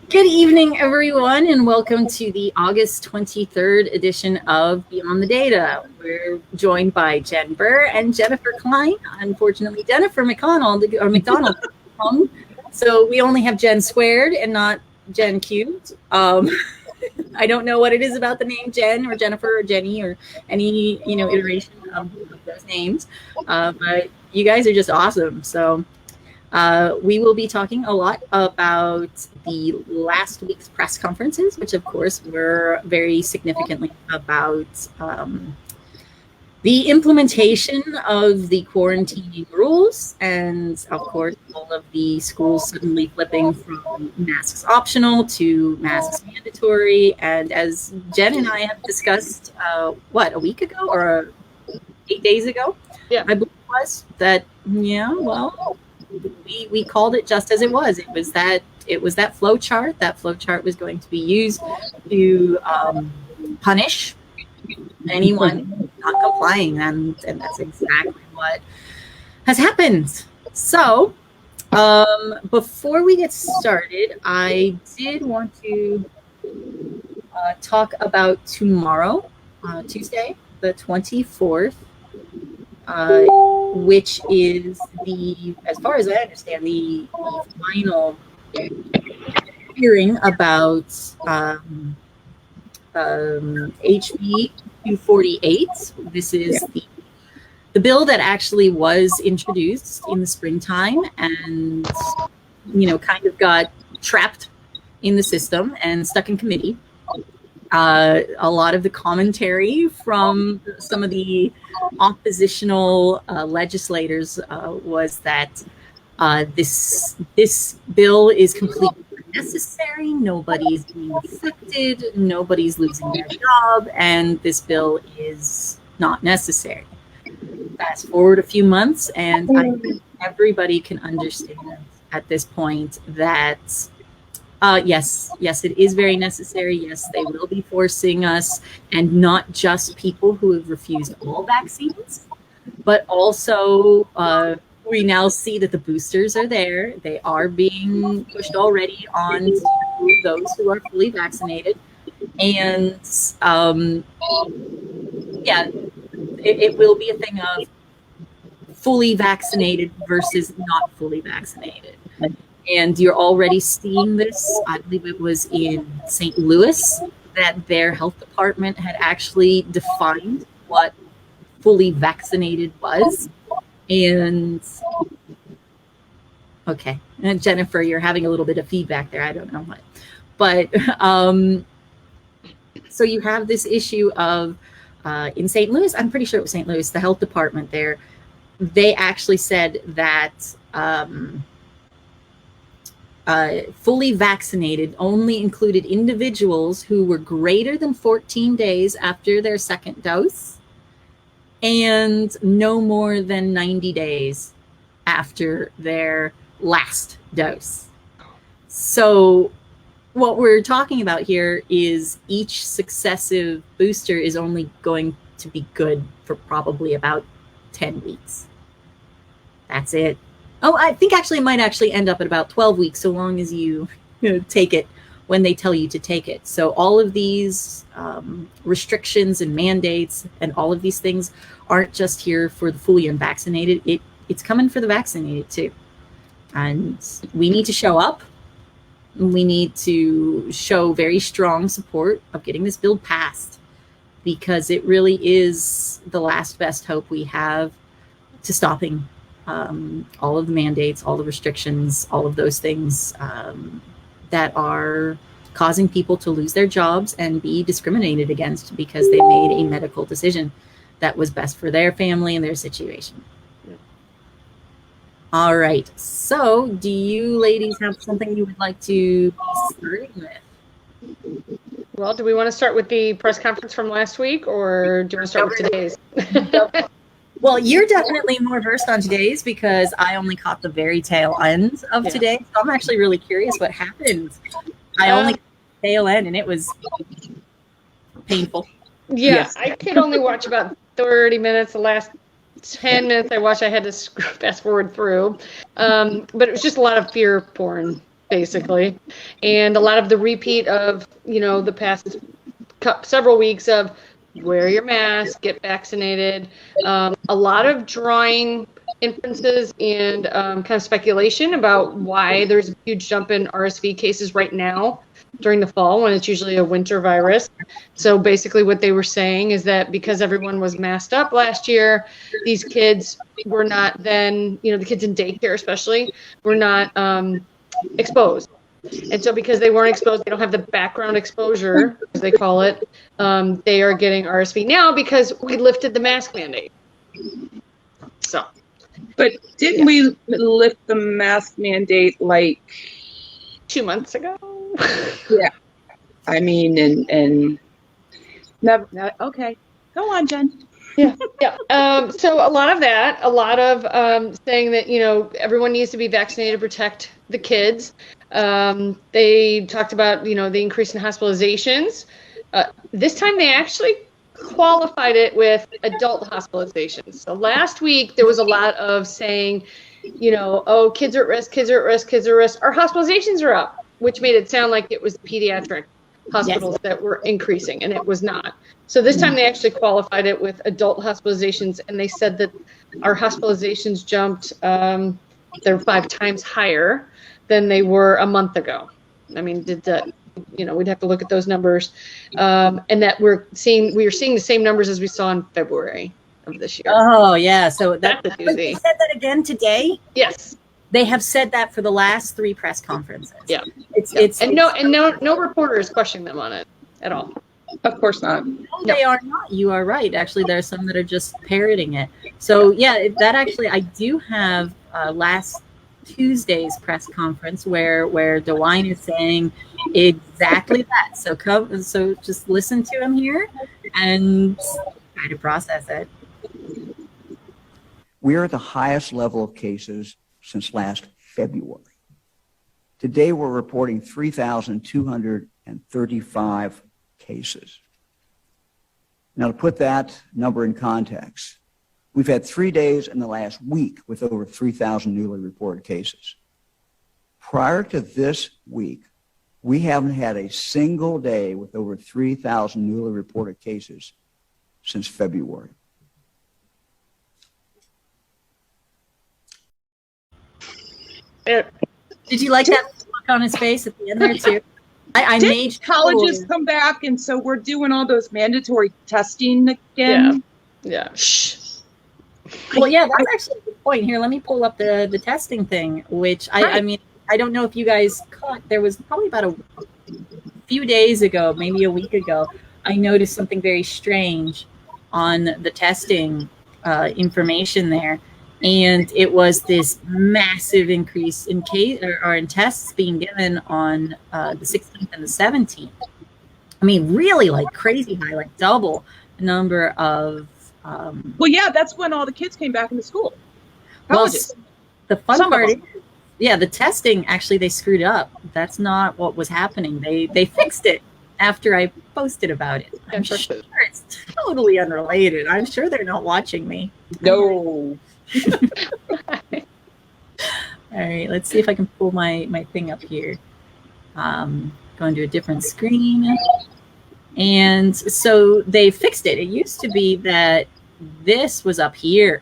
Good evening, everyone, and welcome to the August 23rd edition of Beyond the Data. We're joined by Jen Burr and Jenifer Klein. Unfortunately, Jenifer McDonald. So we only have Jen squared and not Jen cubed. I don't know what it is about the name Jen or Jenifer or Jenny or any iteration of those names, but you guys are just awesome. So. We will be talking a lot about the last week's press conferences, which of course were very significantly about the implementation of the quarantining rules, and of course all of the schools suddenly flipping from masks optional to masks mandatory. And as Jen and I have discussed, a week ago or 8 days ago, yeah, I believe it was that, we called it just as it was. It was that flow chart. That flow chart was going to be used to punish anyone not complying, and that's exactly what has happened. So before we get started, I did want to talk about tomorrow, Tuesday, the 24th. Which is as far as I understand, the final hearing about HB 248. This is the bill that actually was introduced in the springtime and, kind of got trapped in the system and stuck in committee. A lot of the commentary from some of the oppositional legislators was that this bill is completely unnecessary. Nobody's being affected. Nobody's losing their job, and this bill is not necessary. Fast forward a few months, and I think everybody can understand at this point that. Yes, it is very necessary. Yes, they will be forcing us, and not just people who have refused all vaccines, but also we now see that the boosters are there. They are being pushed already on to those who are fully vaccinated. And it will be a thing of fully vaccinated versus not fully vaccinated. And you're already seeing this. I believe it was in St. Louis that their health department had actually defined what fully vaccinated was. And okay, and Jenifer, you're having a little bit of feedback there. I don't know what, but so you have this issue of in St. Louis. I'm pretty sure it was St. Louis. The health department there, they actually said that. Fully vaccinated only included individuals who were greater than 14 days after their second dose and no more than 90 days after their last dose. So what we're talking about here is each successive booster is only going to be good for probably about 10 weeks. That's it. Oh, I think actually it might actually end up at about 12 weeks, so long as you take it when they tell you to take it. So all of these restrictions and mandates and all of these things aren't just here for the fully unvaccinated. It's coming for the vaccinated too. And we need to show up. We need to show very strong support of getting this bill passed, because it really is the last best hope we have to stopping all of the mandates, all the restrictions, all of those things that are causing people to lose their jobs and be discriminated against because they made a medical decision that was best for their family and their situation. All right. So do you ladies have something you would like to be starting with? Well, do we want to start with the press conference from last week, or do you want to start with today's? Well, you're definitely more versed on today's because I only caught the very tail end of today. So I'm actually really curious what happened. I only caught the tail end, and it was painful. Yeah, I could only watch about 30 minutes. The last 10 minutes I watched, I had to fast forward through. But it was just a lot of fear porn. basically. And a lot of the repeat of, the past several weeks of wear your mask, get vaccinated, a lot of drawing inferences and kind of speculation about why there's a huge jump in RSV cases right now during the fall when it's usually a winter virus. So basically what they were saying is that because everyone was masked up last year, these kids were not then, the kids in daycare especially, were not exposed. And so because they weren't exposed, they don't have the background exposure, as they call it, they are getting RSV now because we lifted the mask mandate. So. But didn't we lift the mask mandate like 2 months ago? Yeah. I mean, and never, okay. Go on, Jen. Yeah. So a lot of saying that, everyone needs to be vaccinated to protect the kids. They talked about, the increase in hospitalizations. This time they actually qualified it with adult hospitalizations. So last week there was a lot of saying, oh, kids are at risk, kids are at risk, kids are at risk. Our hospitalizations are up, which made it sound like it was pediatric hospitals that were increasing, and it was not. So this time they actually qualified it with adult hospitalizations, and they said that our hospitalizations jumped, they're 5 times higher than they were a month ago. I mean, we'd have to look at those numbers, and that we are seeing the same numbers as we saw in February of this year. Oh yeah, so That's a doozy. They said that again today. Yes, they have said that for the last 3 press conferences. Yeah, it's no reporter is questioning them on it at all. Of course not. No, they are not. You are right. Actually, there are some that are just parroting it. So yeah, that actually, I do have last Tuesday's press conference where DeWine is saying exactly that. So just listen to him here and try to process it. We are at the highest level of cases since last February. Today we're reporting 3,235 cases. Now to put that number in context, we've had 3 days in the last week with over 3,000 newly reported cases. Prior to this week, we haven't had a single day with over 3,000 newly reported cases since February. Did you like that look on his face at the end there too? I made colleges come back, and so we're doing all those mandatory testing again. Yeah. Shh. Well, yeah, that's actually a good point. Here, let me pull up the testing thing, which I mean, I don't know if you guys caught. There was probably about a few days ago, maybe a week ago, I noticed something very strange on the testing information there. And it was this massive increase in case or in tests being given on the 16th and the 17th. I mean, really like crazy high, like double the number of. Well, yeah, that's when all the kids came back into school. Colleges. Well, the fun part is, yeah, the testing actually they screwed up. That's not what was happening. They fixed it after I posted about it. I'm sure it's totally unrelated. I'm sure they're not watching me. No. All right, let's see if I can pull my thing up here. Going to a different screen. And so they fixed it. It used to be that this was up here.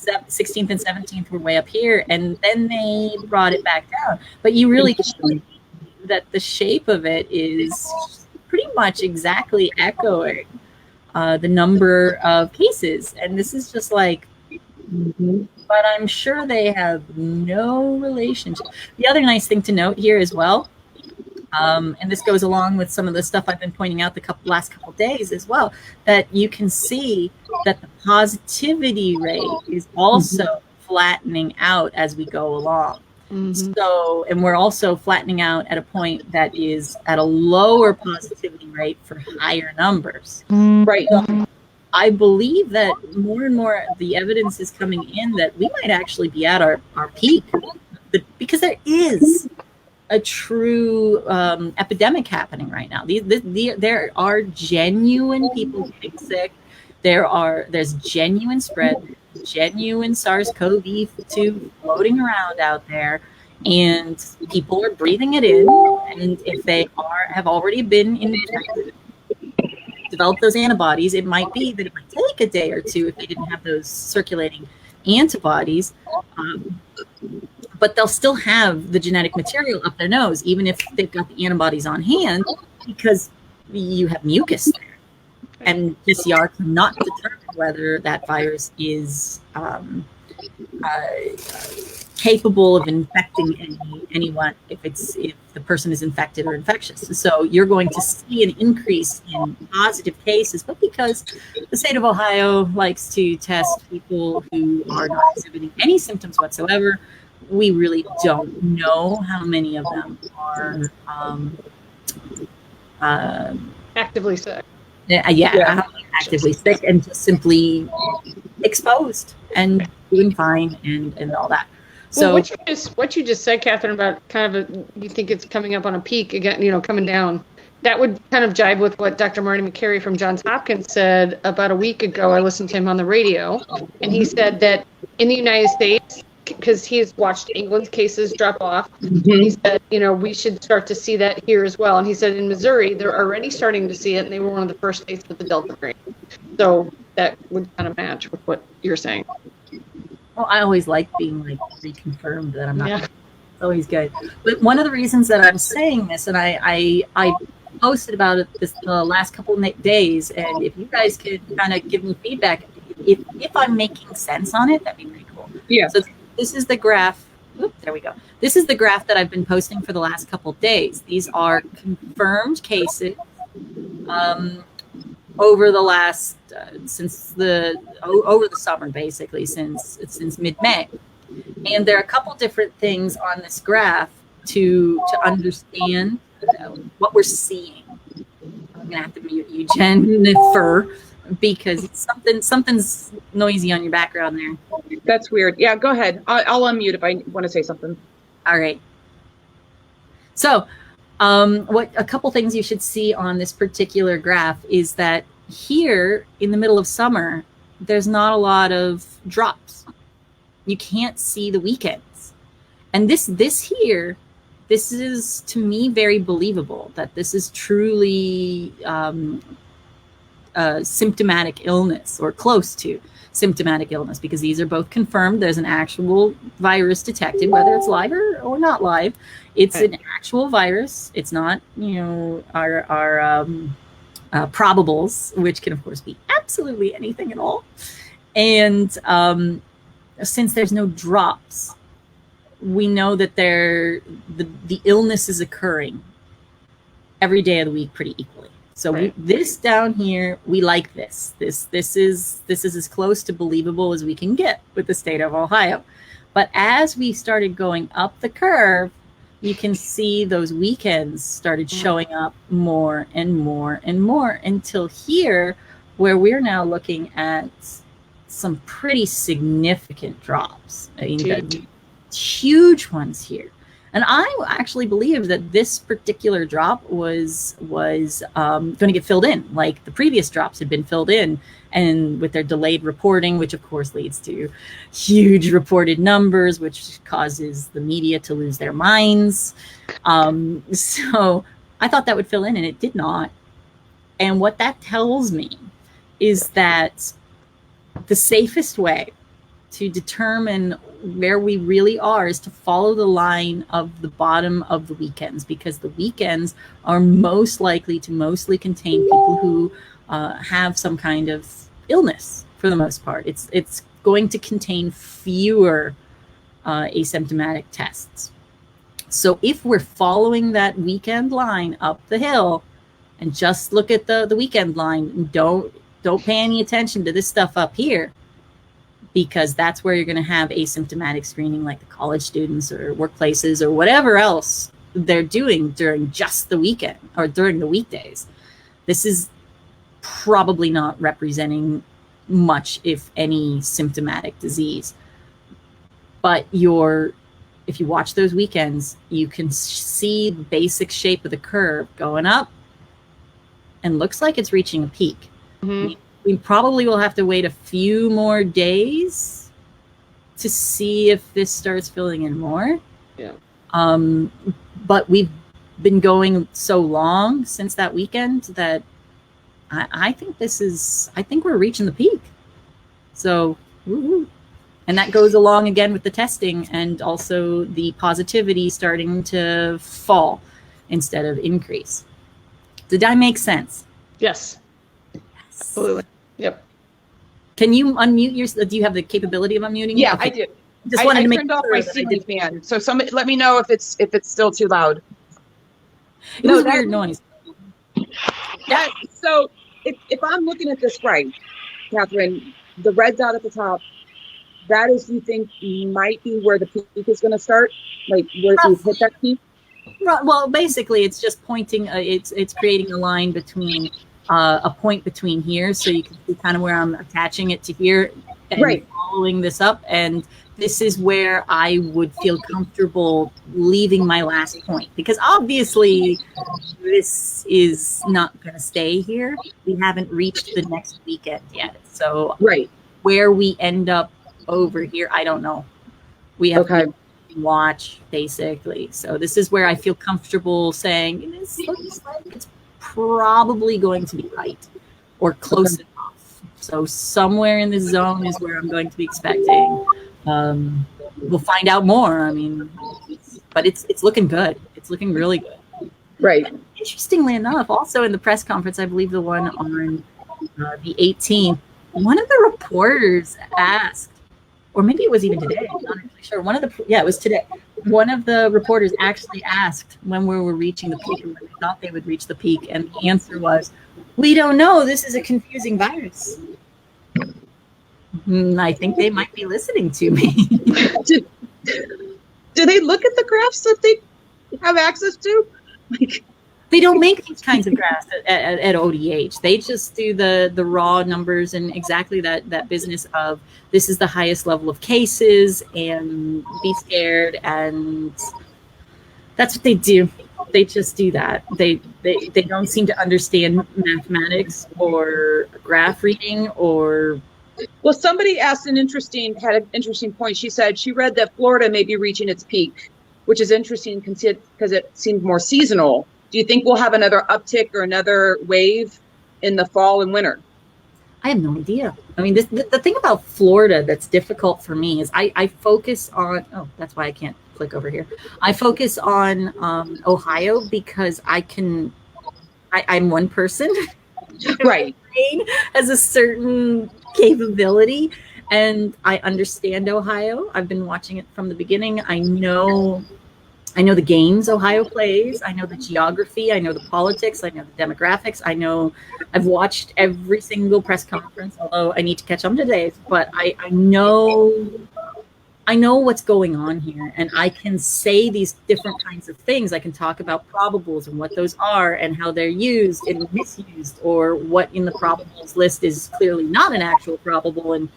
The 16th and 17th were way up here, and then they brought it back down. But you really can see that the shape of it is pretty much exactly echoing the number of cases. And this is just like, but I'm sure they have no relationship. The other nice thing to note here as well, and this goes along with some of the stuff I've been pointing out the last couple of days as well, that you can see that the positivity rate is also flattening out as we go along. So, and we're also flattening out at a point that is at a lower positivity rate for higher numbers. Right. So I believe that more and more the evidence is coming in that we might actually be at our peak, because there is a true epidemic happening right now. There are genuine people getting sick. There's genuine spread, genuine SARS-CoV-2 floating around out there, and people are breathing it in. And if they have already been infected, develop those antibodies, it might be that it might take a day or two if they didn't have those circulating antibodies. But they'll still have the genetic material up their nose, even if they've got the antibodies on hand, because you have mucus there. And PCR cannot determine whether that virus is capable of infecting anyone if the person is infected or infectious. So you're going to see an increase in positive cases, but because the state of Ohio likes to test people who are not exhibiting any symptoms whatsoever, we really don't know how many of them are Actively sick. Actively sick and just simply exposed and doing fine and all that. So what you just said, Kathryn, about kind of you think it's coming up on a peak again, coming down. That would kind of jive with what Dr. Marty McCary from Johns Hopkins said about a week ago. I listened to him on the radio, and he said that in the United States, because he's watched England's cases drop off, he said, we should start to see that here as well. And he said in Missouri, they're already starting to see it, and they were one of the first states with the Delta variant. So that would kind of match with what you're saying. Well, I always like being reconfirmed that I'm not. Yeah. It's always good. But one of the reasons that I'm saying this, and I posted about it this last couple of days, and if you guys could kind of give me feedback, if I'm making sense on it, that'd be pretty cool. Yeah. So this is the graph. Oops, there we go. This is the graph that I've been posting for the last couple of days. These are confirmed cases over the last over the summer, basically since mid-May. And there are a couple different things on this graph to understand what we're seeing. I'm gonna have to mute you, Jenifer, because something's noisy on your background there. That's weird. Yeah, go ahead. I'll unmute if I want to say something. All right. So, what a couple things you should see on this particular graph is that here in the middle of summer, there's not a lot of drops. You can't see the weekends. And this is to me very believable that this is truly symptomatic illness or close to symptomatic illness, because these are both confirmed. There's an actual virus detected, whether it's live or not live. It's an actual virus. It's not, our probables, which can of course be absolutely anything at all. And since there's no drops, we know that the illness is occurring every day of the week pretty equally. So this down here, we like this. This is as close to believable as we can get with the state of Ohio. But as we started going up the curve, you can see those weekends started showing up more and more and more until here, where we're now looking at some pretty significant drops. I mean, huge ones here. And I actually believe that this particular drop was going to get filled in, like the previous drops had been filled in, and with their delayed reporting, which of course leads to huge reported numbers, which causes the media to lose their minds. So I thought that would fill in, and it did not. And what that tells me is that the safest way to determine where we really are is to follow the line of the bottom of the weekends, because the weekends are most likely to mostly contain people who have some kind of illness for the most part. It's going to contain fewer asymptomatic tests. So if we're following that weekend line up the hill and just look at the weekend line, and don't pay any attention to this stuff up here, because that's where you're going to have asymptomatic screening, like the college students or workplaces or whatever else they're doing during just the weekend or during the weekdays. This is probably not representing much, if any, symptomatic disease. But if you watch those weekends, you can see the basic shape of the curve going up and looks like it's reaching a peak. Mm-hmm. We probably will have to wait a few more days to see if this starts filling in more. Yeah. But we've been going so long since that weekend that I think I think we're reaching the peak. So, woo-hoo. And that goes along again with the testing and also the positivity starting to fall instead of increase. Did I make sense? Yes. Absolutely. Yep. Can you unmute your? Do you have the capability of unmuting? Yeah, Okay. I do. Just wanted to make turned off sure my that I ceiling did. fan. So somebody let me know if it's still too loud. It was a weird noise. So if I'm looking at this right, Kathryn, the red dot at the top, that is, you think, might be where the peak is going to start, like where we've hit that peak. Well, basically, it's just pointing. It's creating a line between a point between here, so you can see kind of where I'm attaching it to here and following this up. And this is where I would feel comfortable leaving my last point, because obviously this is not going to stay here. We haven't reached the next weekend yet, so where we end up over here, I don't know. We have to watch, basically. So this is where I feel comfortable saying this looks like it's probably going to be right or close enough. So somewhere in this zone is where I'm going to be expecting. We'll find out more. I mean, but it's looking good. It's looking really good. Right. Interestingly enough, also in the press conference, I believe the one on the 18th, one of the reporters asked, or maybe it was even today, I'm not actually sure. It was today. One of the reporters actually asked when we were reaching the peak and when they thought they would reach the peak. And the answer was, we don't know. This is a confusing virus. I think they might be listening to me. Do they look at the graphs that they have access to? They don't make these kinds of graphs at ODH. They just do the raw numbers and exactly that business of this is the highest level of cases and be scared, and that's what they do. They just do that. They don't seem to understand mathematics or graph reading or. Well, somebody had an interesting point. She said she read that Florida may be reaching its peak, which is interesting because it seemed more seasonal. Do you think we'll have another uptick or another wave in the fall and winter? I have no idea. I mean, the thing about Florida that's difficult for me is I focus on, that's why I can't click over here. I focus on Ohio because I'm one person. Right. My brain has a certain capability and I understand Ohio. I've been watching it from the beginning. I know the games Ohio plays. I know the geography. I know the politics. I know the demographics. I've watched every single press conference, although I need to catch up today. But I know what's going on here. And I can say these different kinds of things. I can talk about probables and what those are and how they're used and misused, or what in the probables list is clearly not an actual probable and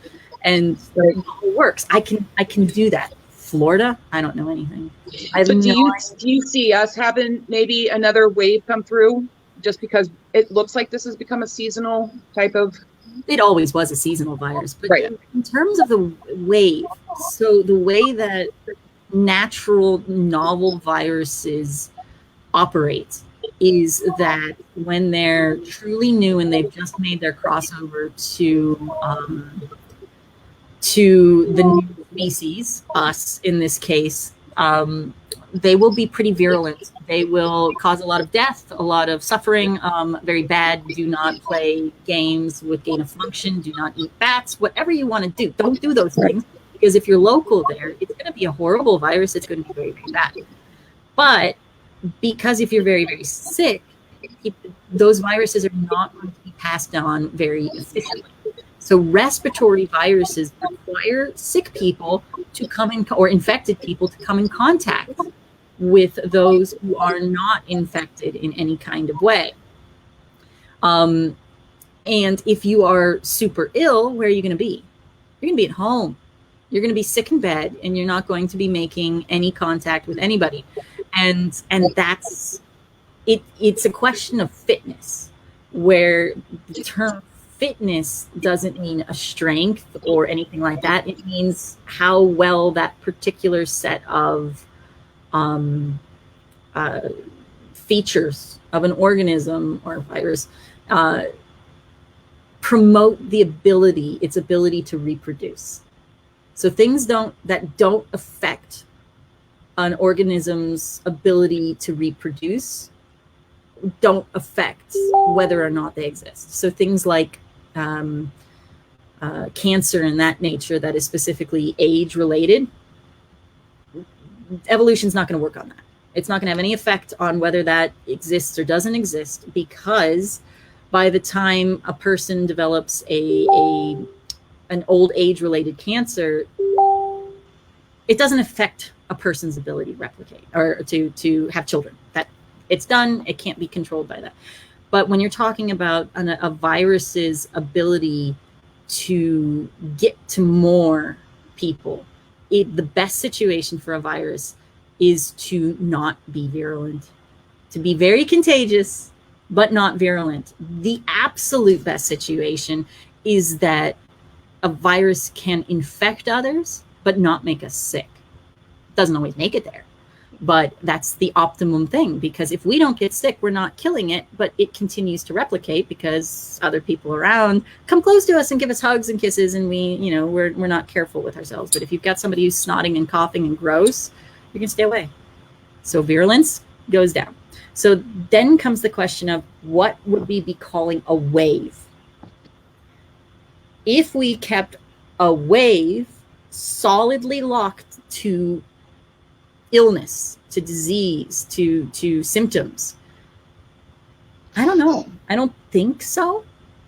it works. I can do that. Florida, I don't know anything. Do you see us having maybe another wave come through just because it looks like this has become a seasonal type of? It always was a seasonal virus, but in terms of the wave, so the way that natural novel viruses operate is that when they're truly new and they've just made their crossover to the new species, us in this case, they will be pretty virulent. They will cause a lot of death, a lot of suffering, very bad. Do not play games with gain of function. Do not eat bats. Whatever you want to do, don't do those things, because if you're local there, it's going to be a horrible virus. It's going to be very, very bad. But because if you're very, very sick, those viruses are not going to be passed on very efficiently. So respiratory viruses require sick people to come in, or infected people to come in contact with those who are not infected in any kind of way. And if you are super ill, where are you going to be? You're going to be at home. You're going to be sick in bed, and you're not going to be making any contact with anybody. And that's it. It's a question of fitness, where the term fitness doesn't mean a strength or anything like that. It means how well that particular set of features of an organism or a virus promote its ability to reproduce. So things that don't affect an organism's ability to reproduce don't affect whether or not they exist. So things like cancer and that nature that is specifically age related, evolution's not going to work on that. It's not going to have any effect on whether that exists or doesn't exist, because by the time a person develops an old age related cancer, it doesn't affect a person's ability to replicate or to have children. That it's done. It can't be controlled by that. But when you're talking about a virus's ability to get to more people, the best situation for a virus is to not be virulent, to be very contagious, but not virulent. The absolute best situation is that a virus can infect others, but not make us sick. It doesn't always make it there, but that's the optimum thing, because if we don't get sick, we're not killing it, but it continues to replicate because other people around come close to us and give us hugs and kisses, and we're not careful with ourselves. But if you've got somebody who's snotting and coughing and gross, you can stay away. So virulence goes down. So then comes the question of what would we be calling a wave? If we kept a wave solidly locked to illness, to disease, to symptoms, I don't know. I don't think so.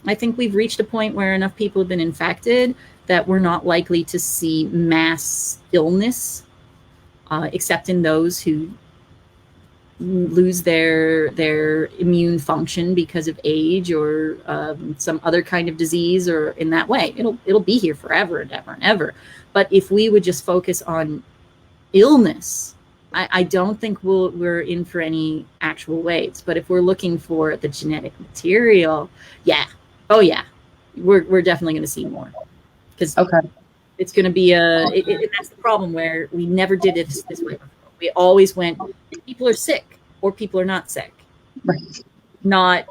I think we've reached a point where enough people have been infected that we're not likely to see mass illness, except in those who lose their immune function because of age or some other kind of disease, or in that way. It'll be here forever and ever and ever. But if we would just focus on illness, I don't think we're in for any actual waves. But if we're looking for the genetic material, we're definitely going to see more, because it's going to be that's the problem, where we never did it this way before. We always went, people are sick or people are not sick. Right. Not,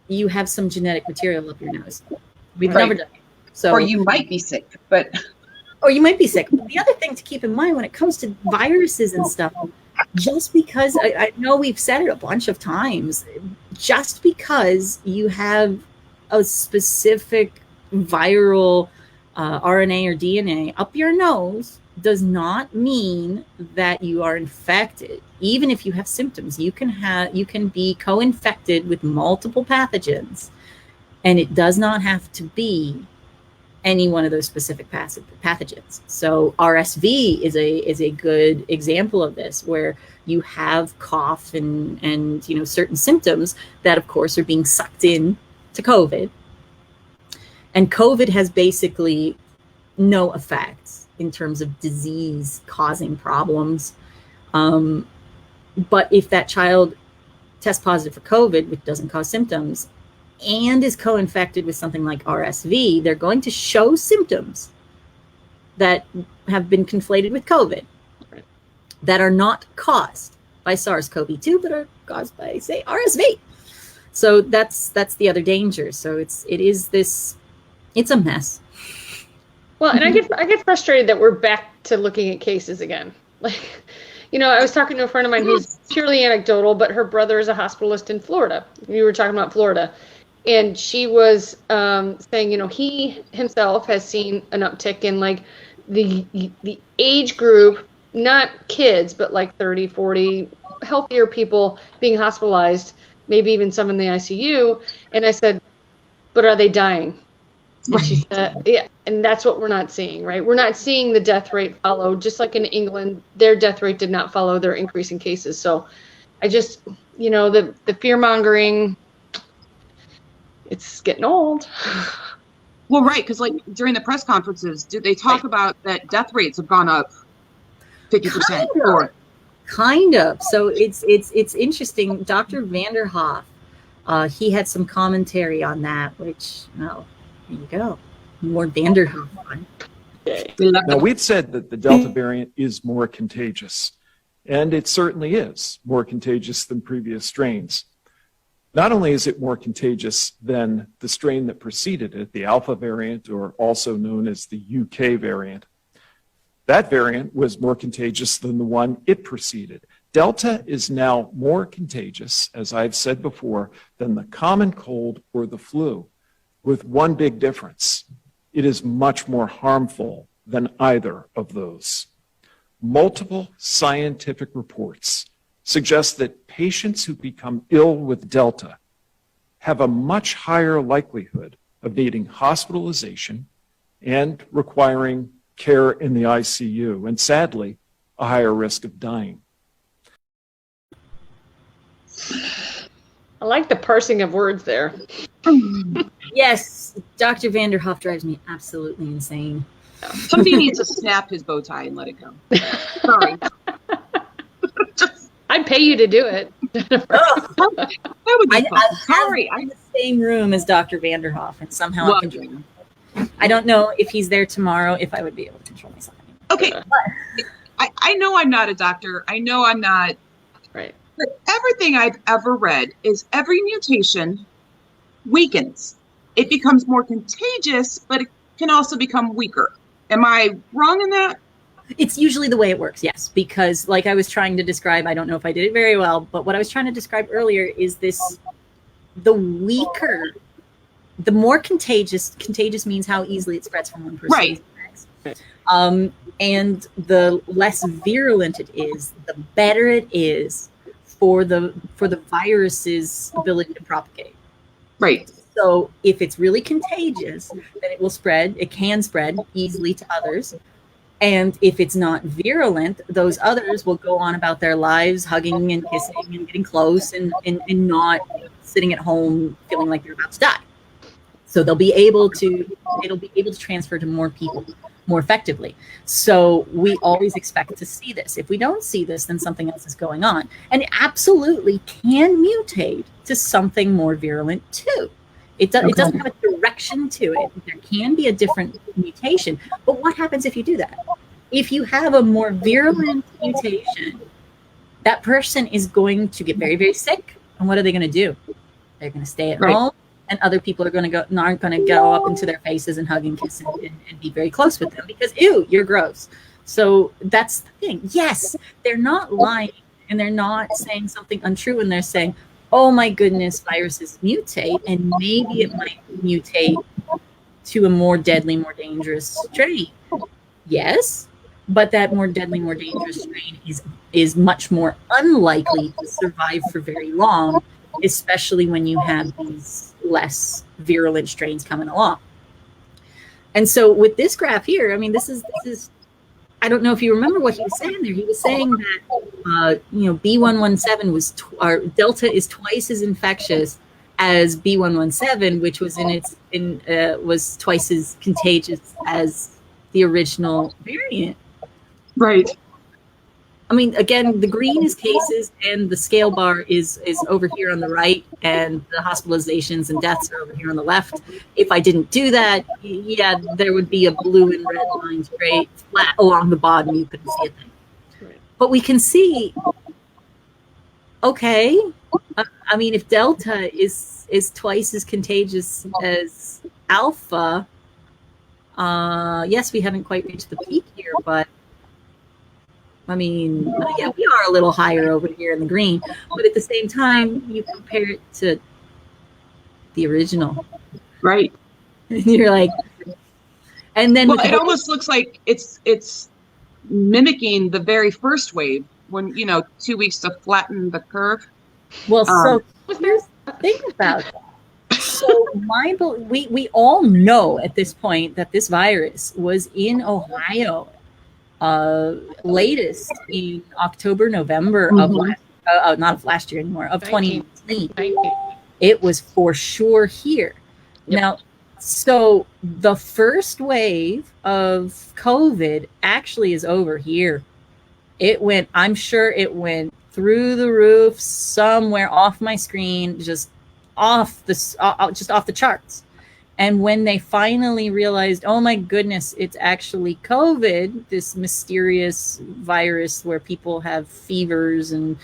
you have some genetic material up your nose. We've never done it. So, or you might be sick, but... Or you might be sick. But the other thing to keep in mind when it comes to viruses and stuff, just because, I know we've said it a bunch of times, just because you have a specific viral RNA or DNA up your nose does not mean that you are infected. Even if you have symptoms, you can be co-infected with multiple pathogens, and it does not have to be any one of those specific pathogens. So RSV is a good example of this, where you have cough and certain symptoms that of course are being sucked in to COVID. And COVID has basically no effects in terms of disease causing problems. But if that child tests positive for COVID, which doesn't cause symptoms, and is co-infected with something like RSV, they're going to show symptoms that have been conflated with COVID, that are not caused by SARS-CoV-2, but are caused by, say, RSV. So that's the other danger. So it's a mess. Well, and I get frustrated that we're back to looking at cases again. Like, I was talking to a friend of mine who's purely anecdotal, but her brother is a hospitalist in Florida. We were talking about Florida. And she was saying, he himself has seen an uptick in like the age group, not kids, but like 30, 40, healthier people being hospitalized, maybe even some in the ICU. And I said, but are they dying? And she said, yeah, and that's what we're not seeing, right? We're not seeing the death rate follow, just like in England, their death rate did not follow their increase in cases. So I just, the fear mongering, it's getting old. Well, right, because like during the press conferences, do they talk about that death rates have gone up 50%? Kind of. So it's interesting. Dr. Vanderhoff, he had some commentary on that, which, there you go. More Vanderhoff. Now, we've said that the Delta variant is more contagious. And it certainly is more contagious than previous strains. Not only is it more contagious than the strain that preceded it, the Alpha variant, or also known as the UK variant, that variant was more contagious than the one it preceded. Delta is now more contagious, as I've said before, than the common cold or the flu, with one big difference. It is much more harmful than either of those. Multiple scientific reports suggest that patients who become ill with Delta have a much higher likelihood of needing hospitalization and requiring care in the ICU, and sadly, a higher risk of dying. I like the parsing of words there. Yes, Dr. Vanderhoff drives me absolutely insane. Somebody needs to snap his bow tie and let it go. Sorry. I'd pay you to do it. That would be fun. Sorry. I'm in the same room as Dr. Vanderhoff, and somehow I control him. I don't know if he's there tomorrow, if I would be able to control myself. Okay. I know I'm not a doctor. I know I'm not. Right. But everything I've ever read is every mutation weakens. It becomes more contagious, but it can also become weaker. Am I wrong in that? It's usually the way it works, yes, because like I was trying to describe, I don't know if I did it very well, but what I was trying to describe earlier is this, the weaker, the more contagious means how easily it spreads from one person Right. to the next. And the less virulent it is, the better it is for the virus's ability to propagate. Right. So if it's really contagious, then it will spread. It can spread easily to others. And if it's not virulent, those others will go on about their lives, hugging and kissing and getting close and not sitting at home feeling like they're about to die. So it'll be able to transfer to more people more effectively. So we always expect to see this. If we don't see this, then something else is going on. And it absolutely can mutate to something more virulent too. It doesn't have a direction to it. There can be a different mutation. But what happens if you do that? If you have a more virulent mutation, that person is going to get very, very sick. And what are they going to do? They're going to stay at home, and other people aren't going to go up into their faces and hug and kiss and be very close with them because, ew, you're gross. So that's the thing. Yes, they're not lying, and they're not saying something untrue, and they're saying, oh my goodness, viruses mutate, and maybe it might mutate to a more deadly, more dangerous strain. Yes, but that more deadly, more dangerous strain is much more unlikely to survive for very long, especially when you have these less virulent strains coming along. And so with this graph here, I mean, this is I don't know if you remember what he was saying there. He was saying that, B117 Delta is twice as infectious as B117, which was was twice as contagious as the original variant. Right. I mean, again, the green is cases, and the scale bar is over here on the right, and the hospitalizations and deaths are over here on the left. If I didn't do that, yeah, there would be a blue and red line straight flat along the bottom. You couldn't see a thing. But we can see, okay, I mean, if Delta is twice as contagious as Alpha, yes, we haven't quite reached the peak here, but I mean, yeah, we are a little higher over here in the green, but at the same time, you compare it to the original. Right. And you're like, and then it almost looks like it's mimicking the very first wave when, 2 weeks to flatten the curve. Well, so think about that. So we all know at this point that this virus was in Ohio latest in October, November of not of last year anymore, of 2019. It was for sure here. Yep. Now, so the first wave of COVID actually is over here. I'm sure it went through the roof somewhere off my screen, just off the charts. And when they finally realized, oh my goodness, it's actually COVID, this mysterious virus where people have fevers and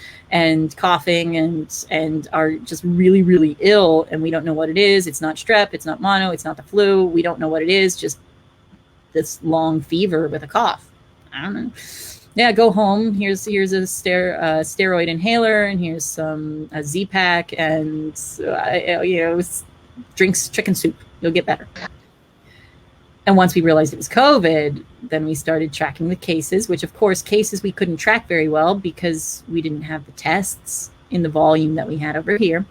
coughing and are just really, really ill, and we don't know what it is. It's not strep, it's not mono, it's not the flu. We don't know what it is, just this long fever with a cough. I don't know. Yeah, go home. Here's a steroid inhaler, and here's a Z-Pack, and drinks chicken soup. You'll get better. And once we realized it was COVID, then we started tracking the cases, which of course cases we couldn't track very well because we didn't have the tests in the volume that we had over here.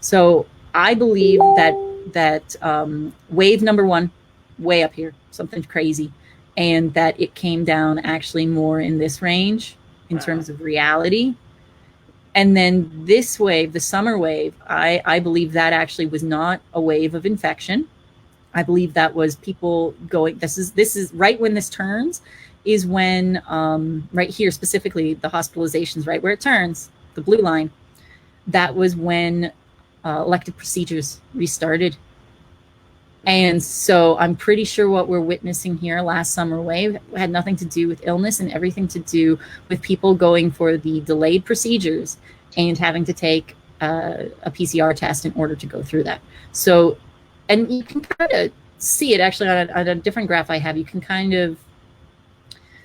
So I believe that wave number one, way up here, something crazy, and that it came down actually more in this range in terms of reality. And then this wave, the summer wave, I believe that actually was not a wave of infection. I believe that was people going, this is right when this turns, is when, right here specifically, the hospitalizations, right where it turns, the blue line, that was when elective procedures restarted. And so I'm pretty sure what we're witnessing here last summer wave had nothing to do with illness and everything to do with people going for the delayed procedures and having to take a PCR test in order to go through that. So, and you can kind of see it actually on a different graph I have. You can kind of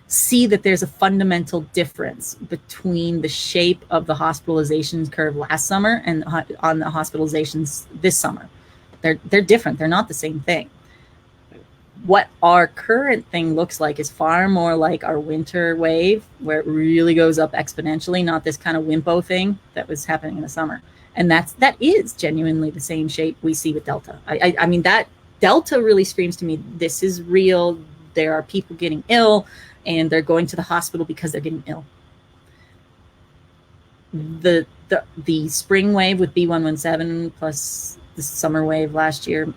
see that there's a fundamental difference between the shape of the hospitalizations curve last summer and on the hospitalizations this summer. They're different. They're not the same thing. What our current thing looks like is far more like our winter wave, where it really goes up exponentially, not this kind of wimpo thing that was happening in the summer. And that is genuinely the same shape we see with Delta. I mean, that Delta really screams to me, this is real. There are people getting ill, and they're going to the hospital because they're getting ill. The spring wave with B117 plus the summer wave last year,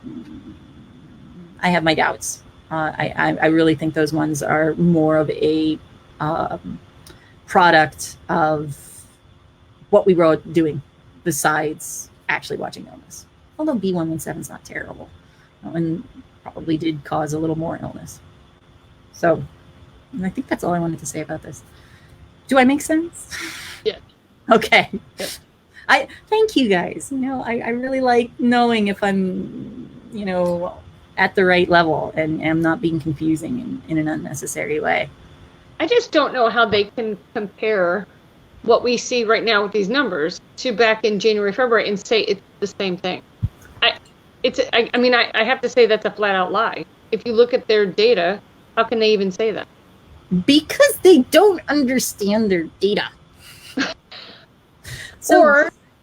I have my doubts. I really think those ones are more of a product of what we were doing besides actually watching illness. Although B117 is not terrible and probably did cause a little more illness. So I think that's all I wanted to say about this. Do I make sense? Yeah. Okay. Yeah. I thank you guys. I really like knowing if I'm, at the right level and am not being confusing in an unnecessary way. I just don't know how they can compare what we see right now with these numbers to back in January, February and say it's the same thing. I have to say that's a flat out lie. If you look at their data, how can they even say that? Because they don't understand their data.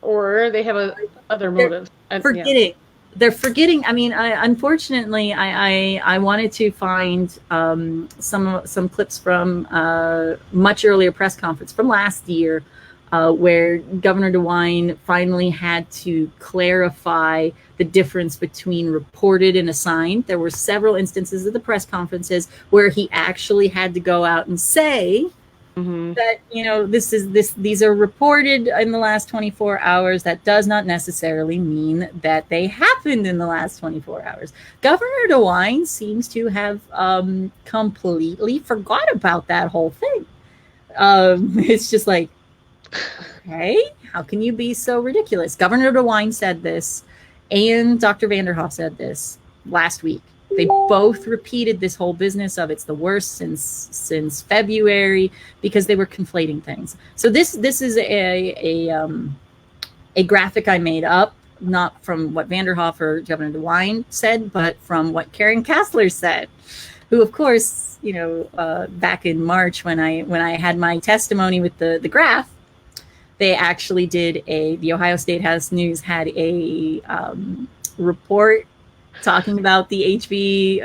Or they have other motives. Forgetting. They're forgetting. I mean, unfortunately, I wanted to find some clips from much earlier press conference from last year, where Governor DeWine finally had to clarify the difference between reported and assigned. There were several instances of the press conferences where he actually had to go out and say that these are reported in the last 24 hours. That does not necessarily mean that they happened in the last 24 hours. Governor DeWine seems to have completely forgot about that whole thing. It's just like, okay, how can you be so ridiculous? Governor DeWine said this, and Dr. Vanderhoff said this last week. They both repeated this whole business of it's the worst since February, because they were conflating things. So this is a graphic I made up, not from what Vanderhoff or Governor DeWine said, but from what Karen Kassler said, who, of course, back in March when I had my testimony with the graph, they actually did the Ohio State House News had a report talking about the the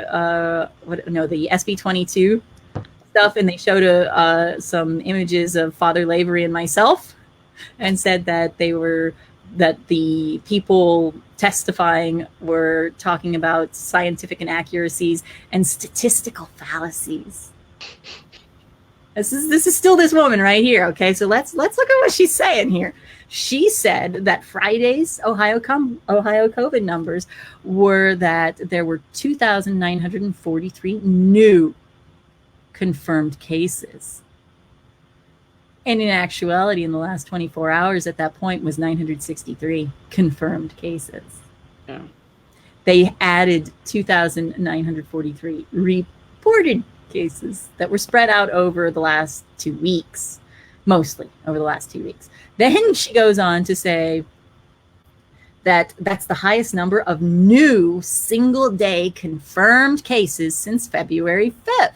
SB22 stuff, and they showed some images of Father Lavery and myself, and said that the people testifying were talking about scientific inaccuracies and statistical fallacies. This is still this woman right here. Okay, so let's look at what she's saying here. She said that Friday's Ohio COVID numbers were that there were 2,943 new confirmed cases. And in actuality, in the last 24 hours at that point was 963 confirmed cases. Yeah. They added 2,943 reported cases that were spread out over the last 2 weeks, mostly over the last 2 weeks. Then she goes on to say that that's the highest number of new single-day confirmed cases since February 5th.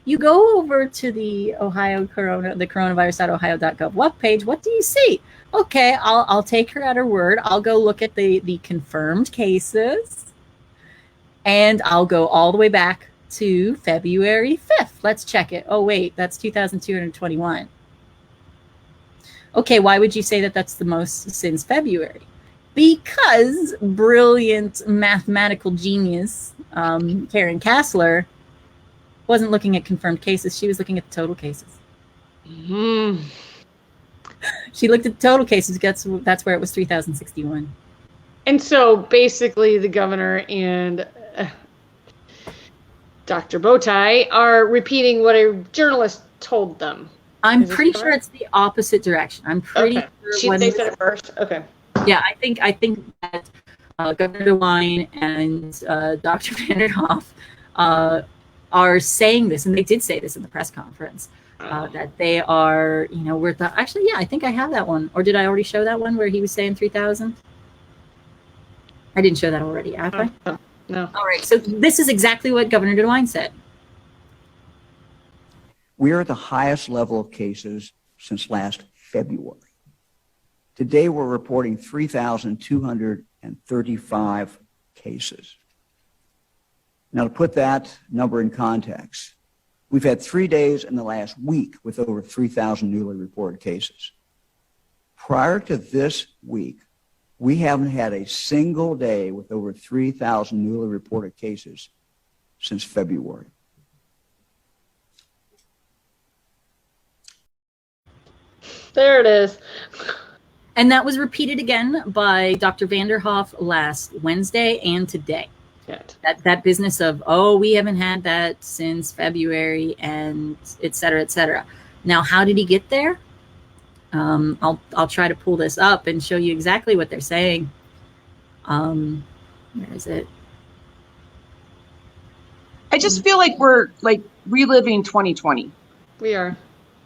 You go over to the coronavirus.ohio.gov webpage. What do you see? Okay, I'll take her at her word. I'll go look at the confirmed cases, and I'll go all the way back to February 5th. Let's check it. Oh, wait, that's 2,221. Okay, why would you say that that's the most since February? Because brilliant mathematical genius Karen Kassler wasn't looking at confirmed cases. She was looking at the total cases. Mm-hmm. She looked at the total cases. That's where it was 3,061. And so basically the governor and Dr. Bowtie are repeating what a journalist told them. I'm pretty sure it's the opposite direction. I'm pretty sure they said it first. Okay. Yeah, I think that Governor DeWine and Dr. Vanderhoff are saying this, and they did say this in the press conference, that they are, actually, yeah, I think I have that one. Or did I already show that one where he was saying 3,000? I didn't show that already, have I? No. All right, so this is exactly what Governor DeWine said. We are at the highest level of cases since last February. Today, we're reporting 3,235 cases. Now, to put that number in context, we've had 3 days in the last week with over 3,000 newly reported cases. Prior to this week, we haven't had a single day with over 3,000 newly reported cases since February. There it is. And that was repeated again by Dr. Vanderhoff last Wednesday and today. Good. That business of, we haven't had that since February, and et cetera, et cetera. Now, how did he get there? I'll try to pull this up and show you exactly what they're saying. Where is it? I just feel like we're reliving 2020. We are.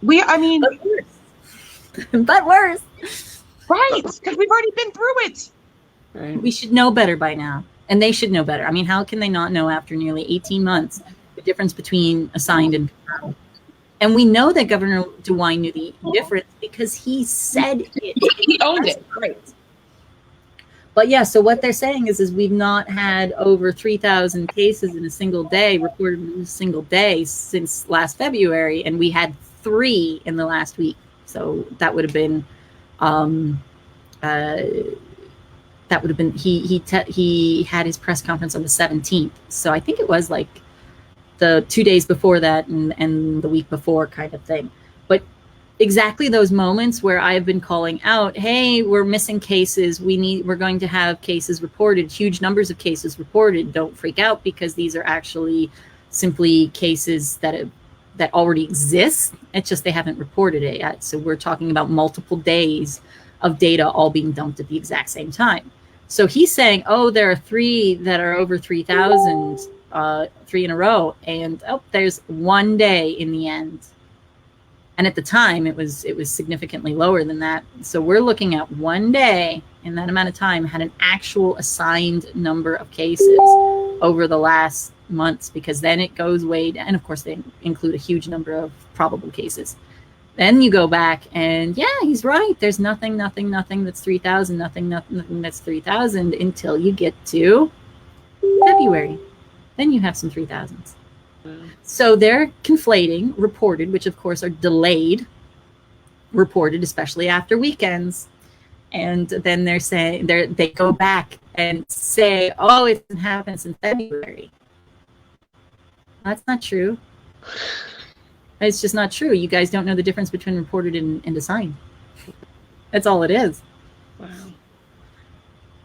But worse. But worse. Right, because we've already been through it. Right. We should know better by now. And they should know better. I mean, how can they not know after nearly 18 months the difference between assigned and confirmed? And we know that Governor DeWine knew the difference because he said it. He owned it. Right. But yeah, so what they're saying is we've not had over 3,000 cases in a single day, reported in a single day since last February, and we had 3 in the last week. So that would have been, he had his press conference on the 17th. So I think it was like the 2 days before that and the week before kind of thing. But exactly those moments where I've been calling out, hey, we're missing cases. We're going to have cases reported, huge numbers of cases reported. Don't freak out because these are actually simply cases that already exist. It's just they haven't reported it yet. So we're talking about multiple days of data all being dumped at the exact same time. So he's saying, there are 3 that are over 3,000, 3 in a row, and there's 1 day in the end. And at the time, it was significantly lower than that. So we're looking at 1 day in that amount of time had an actual assigned number of cases over the last months, because then it goes way down. And of course, they include a huge number of probable cases. Then you go back and he's right. There's nothing that's 3,000, nothing that's 3,000 until you get to February. Then you have some 3,000s. So they're conflating reported, which of course are delayed, reported, especially after weekends. And then they're saying they go back and say, it didn't happen since February. That's not true. It's just not true. You guys don't know the difference between reported and assigned. That's all it is. Wow.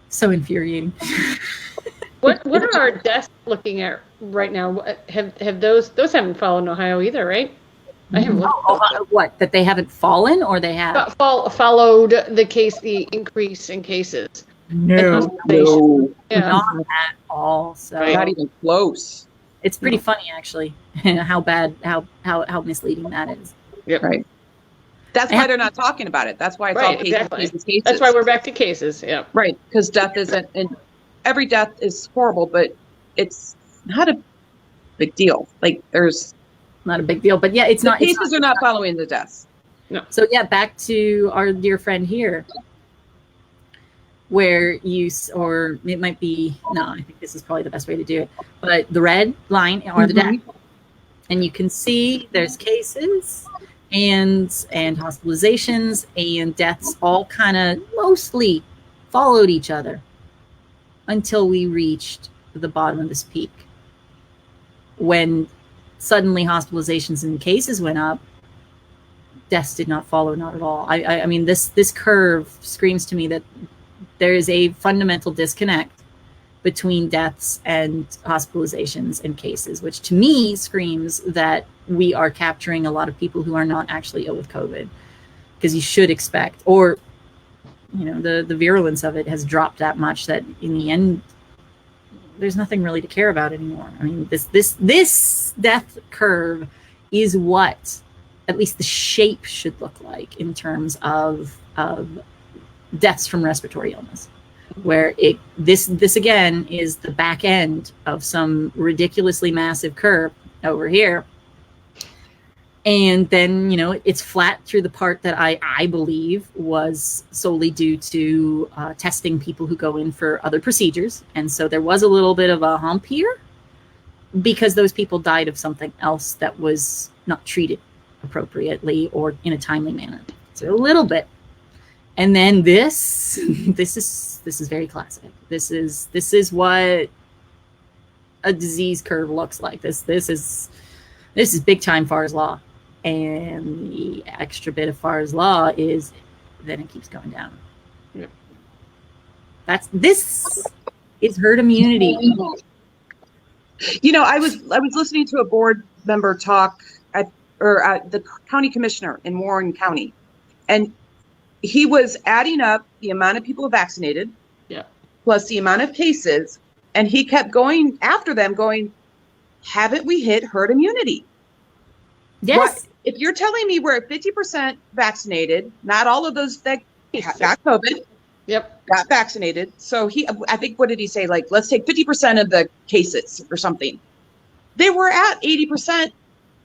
So infuriating. What are our deaths looking at right now? Have those haven't fallen in Ohio either, right? I haven't looked. What, that they haven't fallen or they have? Followed the increase in cases. No, Yeah. not at all. So Not even close. it's pretty funny actually how misleading that is. Yep. Right. That's why they're not talking about it. That's why it's all cases. That's why we're back to cases. Yeah. Right. Because death isn't, and every death is horrible, but it's not a big deal. Like there's Not a big deal, but yeah, it's the not. cases are not following the deaths. So yeah, back to our dear friend here, where or it might be, no, I think this is probably the best way to do it, but the red line are the deaths. And you can see there's cases and hospitalizations and deaths all kind of mostly followed each other until we reached the bottom of this peak, when suddenly hospitalizations and cases went up. Deaths did not follow, not at all. I mean, this curve screams to me that there is a fundamental disconnect between deaths and hospitalizations and cases, which to me screams that we are capturing a lot of people who are not actually ill with COVID, because you should expect, or the virulence of it has dropped that much that in the end there's nothing really to care about anymore. I mean, this death curve is what at least the shape should look like in terms of deaths from respiratory illness, where this again is the back end of some ridiculously massive curve over here. And then, it's flat through the part that I believe was solely due to testing people who go in for other procedures. And so there was a little bit of a hump here because those people died of something else that was not treated appropriately or in a timely manner. So a little bit. And then this is very classic. This is what a disease curve looks like. This is big time Farr's law. And the extra bit of Farr's law is then it keeps going down. Yeah. This is herd immunity. I was listening to a board member talk at the county commissioner in Warren County, and he was adding up the amount of people vaccinated, plus the amount of cases, and he kept going after them, going, "Haven't we hit herd immunity?" Yes. What? If you're telling me we're at 50% vaccinated, not all of those that got COVID, got vaccinated. So I think, what did he say? Like, let's take 50% of the cases or something. They were at 80%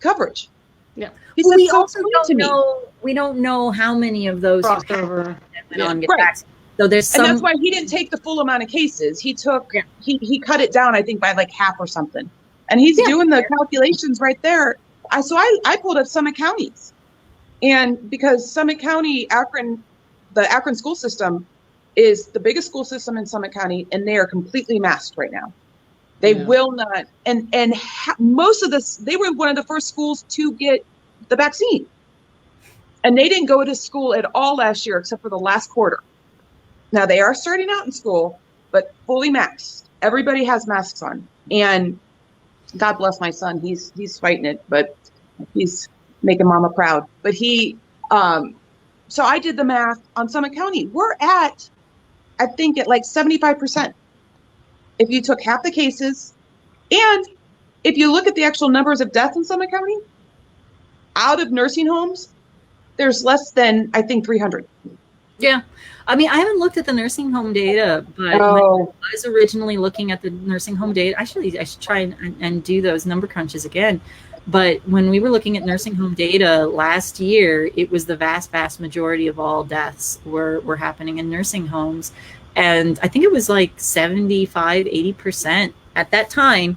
coverage. Yeah. We also don't know how many of those crossover went on get vaccinated. So there's some, and that's why he didn't take the full amount of cases. He took he cut it down, I think, by like half or something. And he's doing the calculations right there. So I pulled up Summit counties, and because Summit County, the Akron school system is the biggest school system in Summit County, and they are completely masked right now. They will not, and most of this, they were one of the first schools to get the vaccine, and they didn't go to school at all last year except for the last quarter. Now they are starting out in school, but fully masked. Everybody has masks on, and God bless my son. He's fighting it, but he's making mama proud. But so I did the math on Summit County. We're at, I think, at like 75%. If you took half the cases, and if you look at the actual numbers of deaths in Summit County, out of nursing homes, there's less than, I think, 300. Yeah. I mean, I haven't looked at the nursing home data, but when I was originally looking at the nursing home data, actually, I should try and do those number crunches again. But when we were looking at nursing home data last year, it was the vast, vast majority of all deaths were happening in nursing homes. And I think it was like 75, 80% at that time.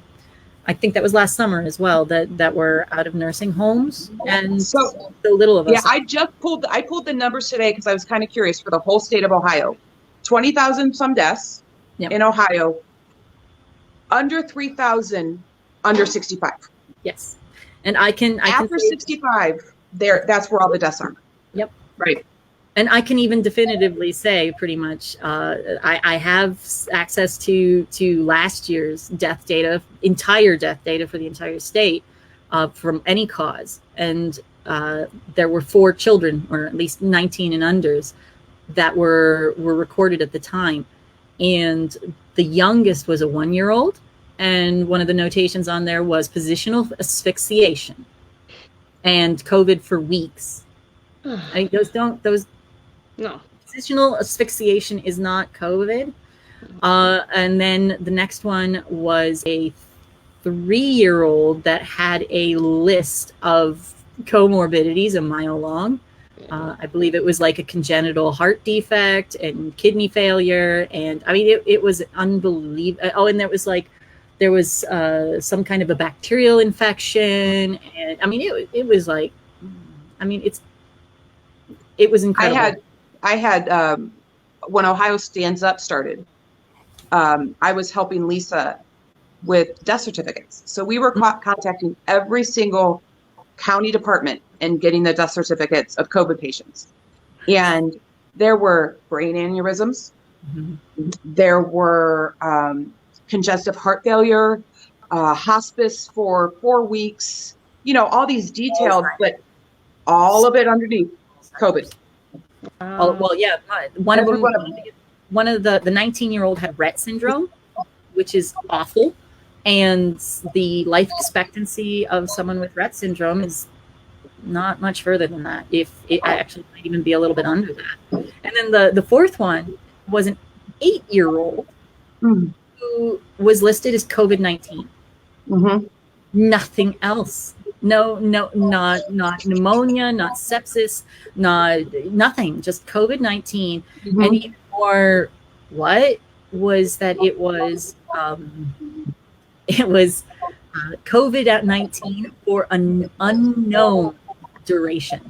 I think that was last summer as well, that were out of nursing homes, and so little of us. Yeah, I pulled the numbers today because I was kind of curious for the whole state of Ohio. 20,000 some deaths in Ohio, under 3,000 under 65. Yes, and I can after 65 there. That's where all the deaths are. Yep. Right. And I can even definitively say pretty much, I have access to last year's death data, entire death data for the entire state from any cause. And there were 4 children, or at least 19 and unders, that were recorded at the time. And the youngest was a 1-year-old. And one of the notations on there was positional asphyxiation and COVID for weeks. No. Positional asphyxiation is not COVID. And then the next one was a 3-year-old that had a list of comorbidities a mile long. I believe it was like a congenital heart defect and kidney failure. And I mean, it was unbelievable. Oh, and there was some kind of a bacterial infection. And I mean, it was like, I mean, it was incredible. I had when Ohio Stands Up started, I was helping Lisa with death certificates. So we were contacting every single county department and getting the death certificates of COVID patients. And there were brain aneurysms. Mm-hmm. There were congestive heart failure, hospice for 4 weeks, all these details, but all of it underneath COVID. Oh, well, yeah. One of the 19-year-old had Rett syndrome, which is awful. And the life expectancy of someone with Rett syndrome is not much further than that. If it actually might even be a little bit under that. And then the 4th one was an 8-year-old who was listed as COVID-19. Mm-hmm. Nothing else. No, not pneumonia, not sepsis, nothing, just COVID-19. Mm-hmm. And even more, what was that? It was COVID at 19 for an unknown duration.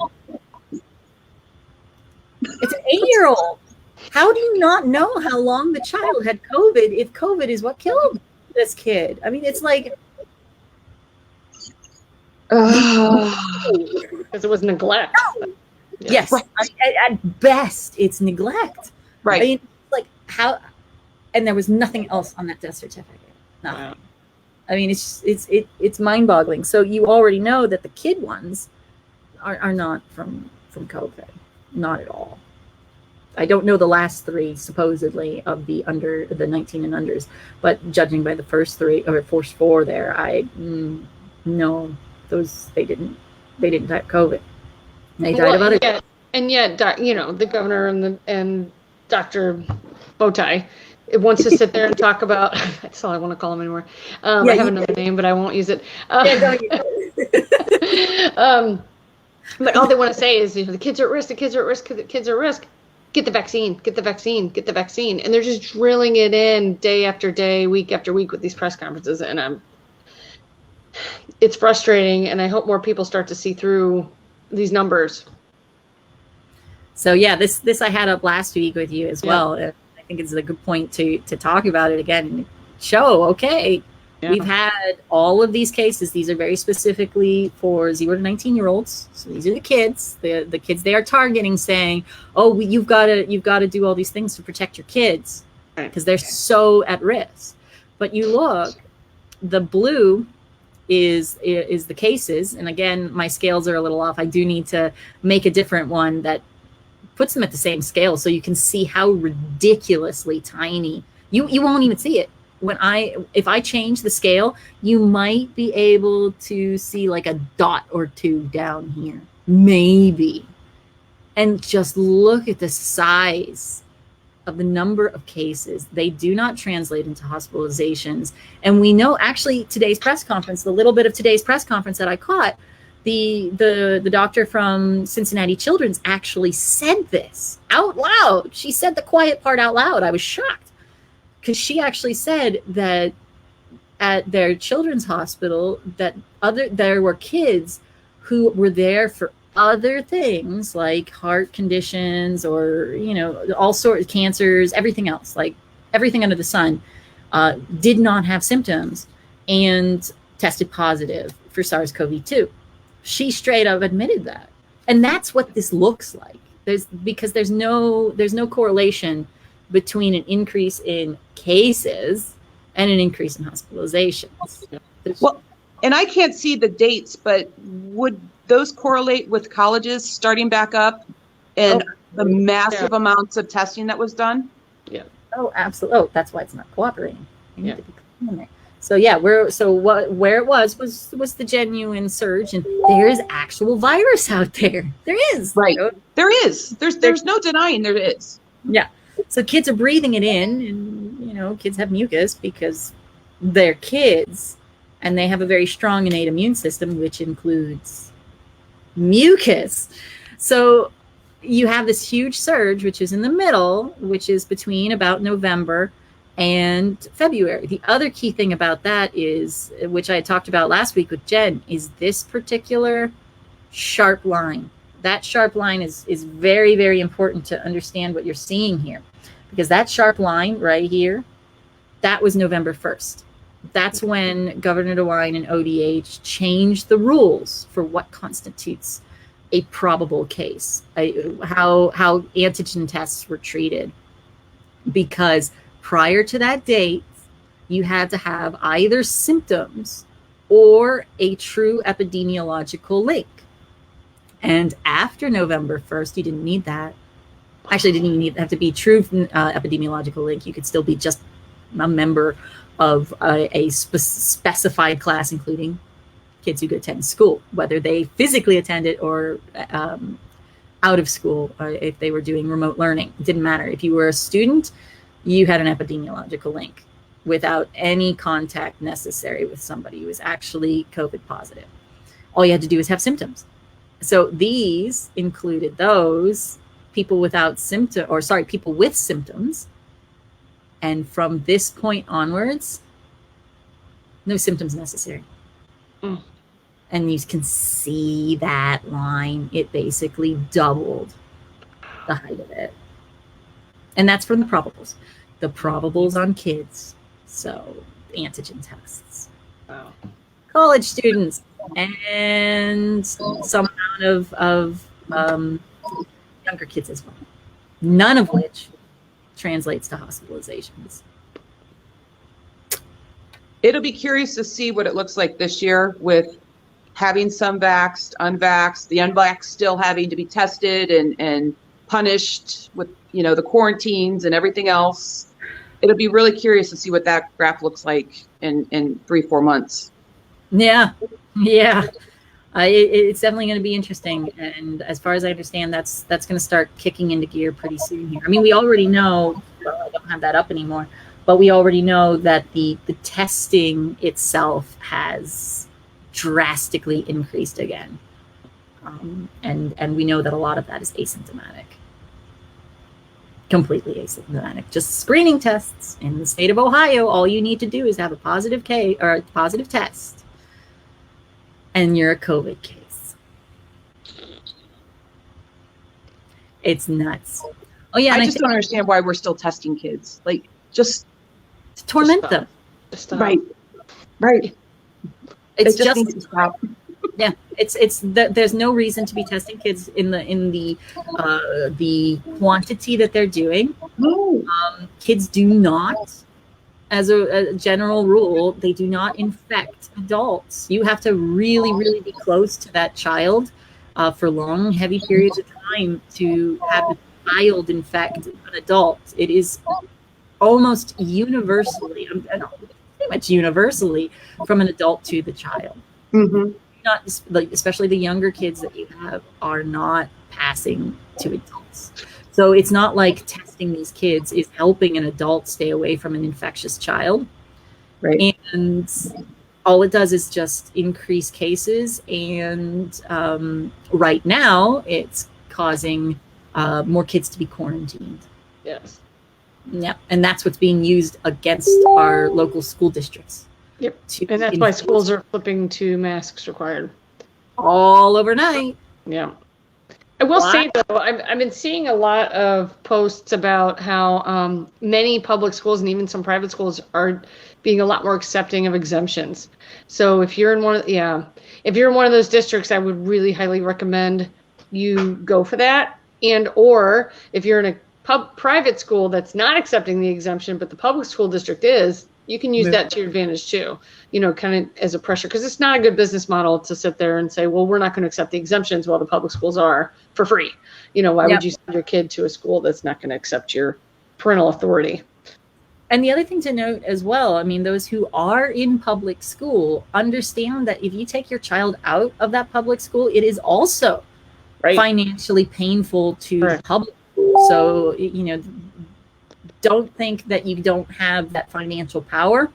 It's an 8-year-old. How do you not know how long the child had COVID if COVID is what killed this kid? I mean, it's like, because it was neglect. No. Yes, right. At best, it's neglect. Right. I mean, like how, and there was nothing else on that death certificate. Nothing. Wow. I mean, it's mind-boggling. So you already know that the kid ones are not from COVID, not at all. I don't know the last 3 supposedly of the 19 and unders, but judging by the first 3 or first 4 there, no. Those they didn't die of COVID. They died of other. And yet, the governor and Dr. Bowtie, it wants to sit there and talk about. That's all I want to call him anymore. I have another name, but I won't use it. But all they want to say is, the kids are at risk. The kids are at risk. The kids are at risk. Get the vaccine. Get the vaccine. Get the vaccine. And they're just drilling it in day after day, week after week with these press conferences, and it's frustrating, and I hope more people start to see through these numbers. So yeah, this I had up last week with you as well. I think it's a good point to talk about it again and show, okay, we've had all of these cases. These are very specifically for 0 to 19-year-olds. So these are the kids, the kids they are targeting, saying, oh, you've got to do all these things to protect your kids because they're so at risk. But you look, the blue is the cases. And again, my scales are a little off. I do need to make a different one that puts them at the same scale so you can see how ridiculously tiny. You won't even see it. If I change the scale, you might be able to see like a dot or 2 down here. Maybe. And just look at the size of the number of cases. They do not translate into hospitalizations. And we know actually today's press conference, the little bit of today's press conference that I caught, the doctor from Cincinnati Children's actually said this out loud. She said the quiet part out loud. I was shocked because she actually said that at their children's hospital that there were kids who were there for other things like heart conditions or, all sorts of cancers, everything else, like everything under the sun, did not have symptoms and tested positive for SARS-CoV-2. She straight up admitted that. And that's what this looks like. there's no correlation between an increase in cases and an increase in hospitalizations. Well, and I can't see the dates, but would those correlate with colleges starting back up and the massive amounts of testing that was done? Yeah. Oh, absolutely. Oh, that's why it's not cooperating. You need to be clean there. So yeah, where it was the genuine surge, and there's actual virus out there. There is. Right. There is. There's no denying there is. Yeah. So kids are breathing it in, and kids have mucus because they're kids, and they have a very strong innate immune system, which includes mucus. So you have this huge surge, which is in the middle, which is between about November and February. The other key thing about that is, which I talked about last week with Jen, is this particular sharp line. That sharp line is very, very important to understand what you're seeing here, because that sharp line right here, that was November 1st. That's when Governor DeWine and ODH changed the rules for what constitutes a probable case, how antigen tests were treated. Because prior to that date, you had to have either symptoms or a true epidemiological link. And after November 1st, you didn't need that. Actually, didn't even have to be true epidemiological link. You could still be just a member of a specified class, including kids who attend school, whether they physically attended or out of school, if they were doing remote learning. It didn't matter. If you were a student, you had an epidemiological link without any contact necessary with somebody who was actually COVID positive. All you had to do was have symptoms. So these included those people without people with symptoms. And from this point onwards, no symptoms necessary. Mm. And you can see that line. It basically doubled the height of it. And that's from the probables. The probables on kids. So antigen tests. Wow. College students. And some amount of younger kids as well. None of which translates to hospitalizations. It'll be curious to see what it looks like this year with having some vaxxed, unvaxxed, the unvaxxed still having to be tested and punished with, the quarantines and everything else. It'll be really curious to see what that graph looks like in 3-4 months. Yeah. It's definitely going to be interesting. And as far as I understand, that's going to start kicking into gear pretty soon here. I mean, we already know, I don't have that up anymore, but we already know that the testing itself has drastically increased again. And we know that a lot of that is asymptomatic. Completely asymptomatic. Just screening tests. In the state of Ohio, all you need to do is have a positive case or a positive test, and you're a COVID case. It's nuts. Oh yeah, I just don't understand why we're still testing kids. Like, just to torment them. Right. It's just needs to stop. Yeah, there's no reason to be testing kids in the quantity that they're doing. No. Kids do not, as a general rule, they do not infect adults. You have to really, really be close to that child for long, heavy periods of time to have the child infect an adult. It is almost universally, pretty much universally, from an adult to the child. Mm-hmm. Not especially the younger kids that you have are not passing to adults. So it's not like testing these kids is helping an adult stay away from an infectious child. Right. And all it does is just increase cases. And right now it's causing more kids to be quarantined. Yes. Yeah. And that's what's being used against our local school districts. Yep. And that's why schools are flipping to masks required. All overnight. Yeah. I will say, though, I've been seeing a lot of posts about how many public schools and even some private schools are being a lot more accepting of exemptions. So if you're in one of those districts, I would really highly recommend you go for that. And or if you're in a private school that's not accepting the exemption, but the public school district is, you can use that to your advantage too, kind of as a pressure, because it's not a good business model to sit there and say, well, we're not going to accept the exemptions while the public schools are for free. Why would you send your kid to a school that's not going to accept your parental authority? And the other thing to note as well, I mean, those who are in public school understand that if you take your child out of that public school, it is also financially painful to the public school. So, don't think that you don't have that financial power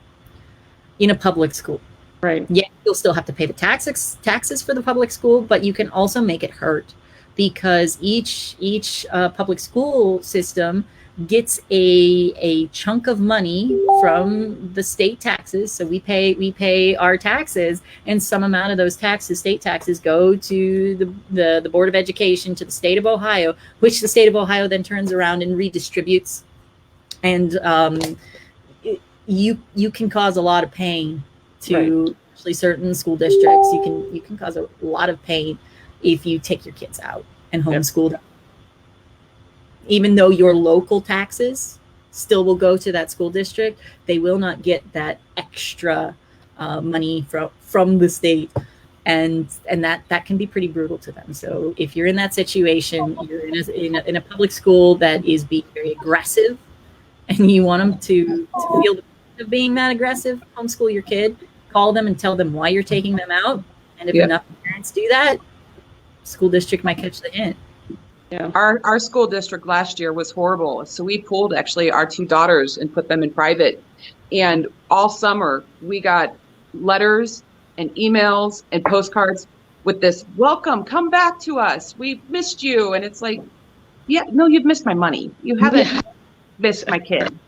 in a public school. Right. Yeah, you'll still have to pay the taxes for the public school, but you can also make it hurt, because each public school system gets a chunk of money from the state taxes. So we pay our taxes, and some amount of those state taxes, go to the Board of Education, to the state of Ohio, which the state of Ohio then turns around and redistributes. And you can cause a lot of pain to actually certain school districts. You can cause a lot of pain if you take your kids out and homeschool them. Even though your local taxes still will go to that school district, they will not get that extra money from the state, and that can be pretty brutal to them. So if you're in that situation, you're in a public school that is being very aggressive, and you want them to feel the pain of being that aggressive, homeschool your kid. Call them and tell them why you're taking them out. And if enough parents do that, school district might catch the hint. Yeah. Our school district last year was horrible. So we pulled actually our 2 daughters and put them in private. And all summer we got letters and emails and postcards with this, welcome, come back to us. We've missed you. And it's like, no, you've missed my money. You haven't missed my kid.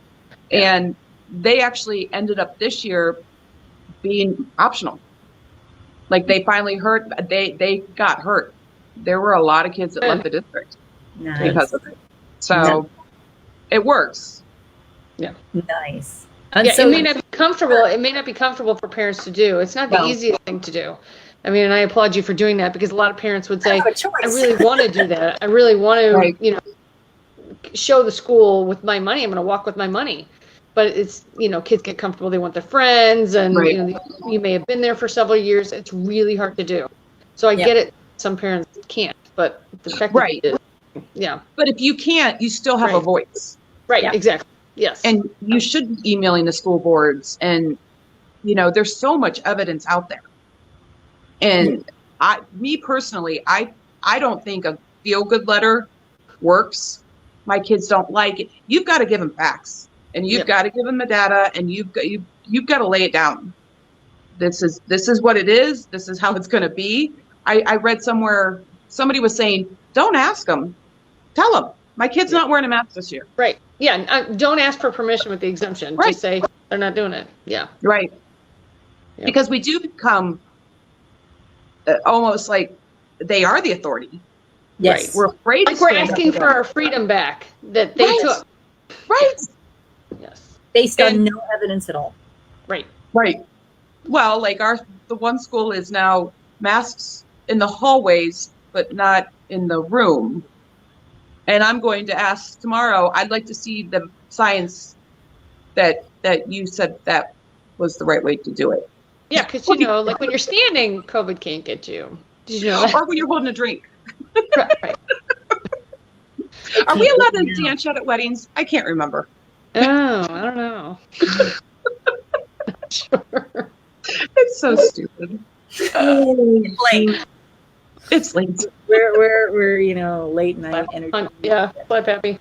And they actually ended up this year being optional. Like they finally they got hurt. There were a lot of kids that left the district because of it. So it works. Yeah. Nice. It may not be comfortable. It may not be comfortable for parents to do. It's not the easiest thing to do. I mean, and I applaud you for doing that, because a lot of parents would say, I really want to do that. I really want to, show the school with my money. I'm going to walk with my money. But it's, kids get comfortable. They want their friends, and you may have been there for several years. It's really hard to do. So I get it. Some parents can't, but the fact that they did, But if you can't, you still have a voice. Right. Yeah. Exactly. Yes. And you should be emailing the school boards, and there's so much evidence out there. And me personally, I don't think a feel-good letter works. My kids don't like it. You've got to give them facts, and you've got to give them the data, and you've got to lay it down. This is what it is. This is how it's going to be. I read somewhere somebody was saying, don't ask them. Tell them my kid's not wearing a mask this year. Right. Yeah. Don't ask for permission with the exemption. Right. Just say they're not doing it. Yeah. Right. Yep. Because we do become almost like they are the authority. Yes. Right. We're afraid. Like we're asking for our freedom back that they took. Right. Yes. Based on no evidence at all. Right. Right. Well, like the one school is now masks in the hallways, but not in the room. And I'm going to ask tomorrow, I'd like to see the science that you said that was the right way to do it. Yeah, because, like when you're standing, COVID can't get you. Did you know that? Or when you're holding a drink. Right. Are we allowed to dance at weddings? I can't remember. Oh, I don't know. Sure. It's so stupid. It's late. It's late. We're late night energy. Yeah, fly Pappy.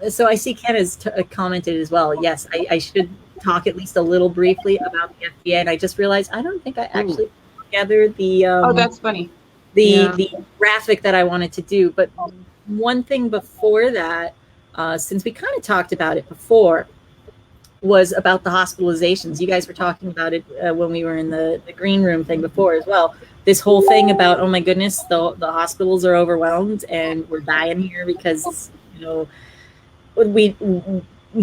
So I see Ken has commented as well. Yes, I should talk at least a little briefly about the FDA, and I just realized I don't think I actually put together the. Oh, that's funny. The graphic that I wanted to do, but one thing before that, since we kind of talked about it before, was about the hospitalizations. You guys were talking about it when we were in the green room thing before as well. This whole thing about, oh my goodness, the hospitals are overwhelmed and we're dying here because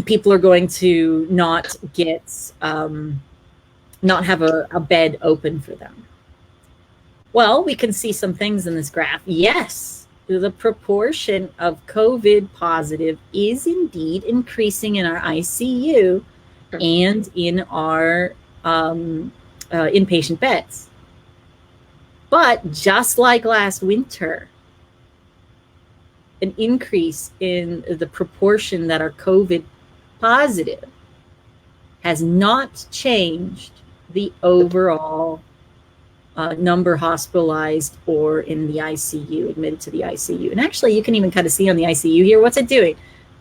people are going to not get not have a bed open for them. Well, we can see some things in this graph. Yes, the proportion of COVID positive is indeed increasing in our ICU and in our inpatient beds. But just like last winter, an increase in the proportion that are COVID positive has not changed the overall number hospitalized or in the ICU, admitted to the ICU. And actually, you can even kind of see on the ICU here, what's it doing?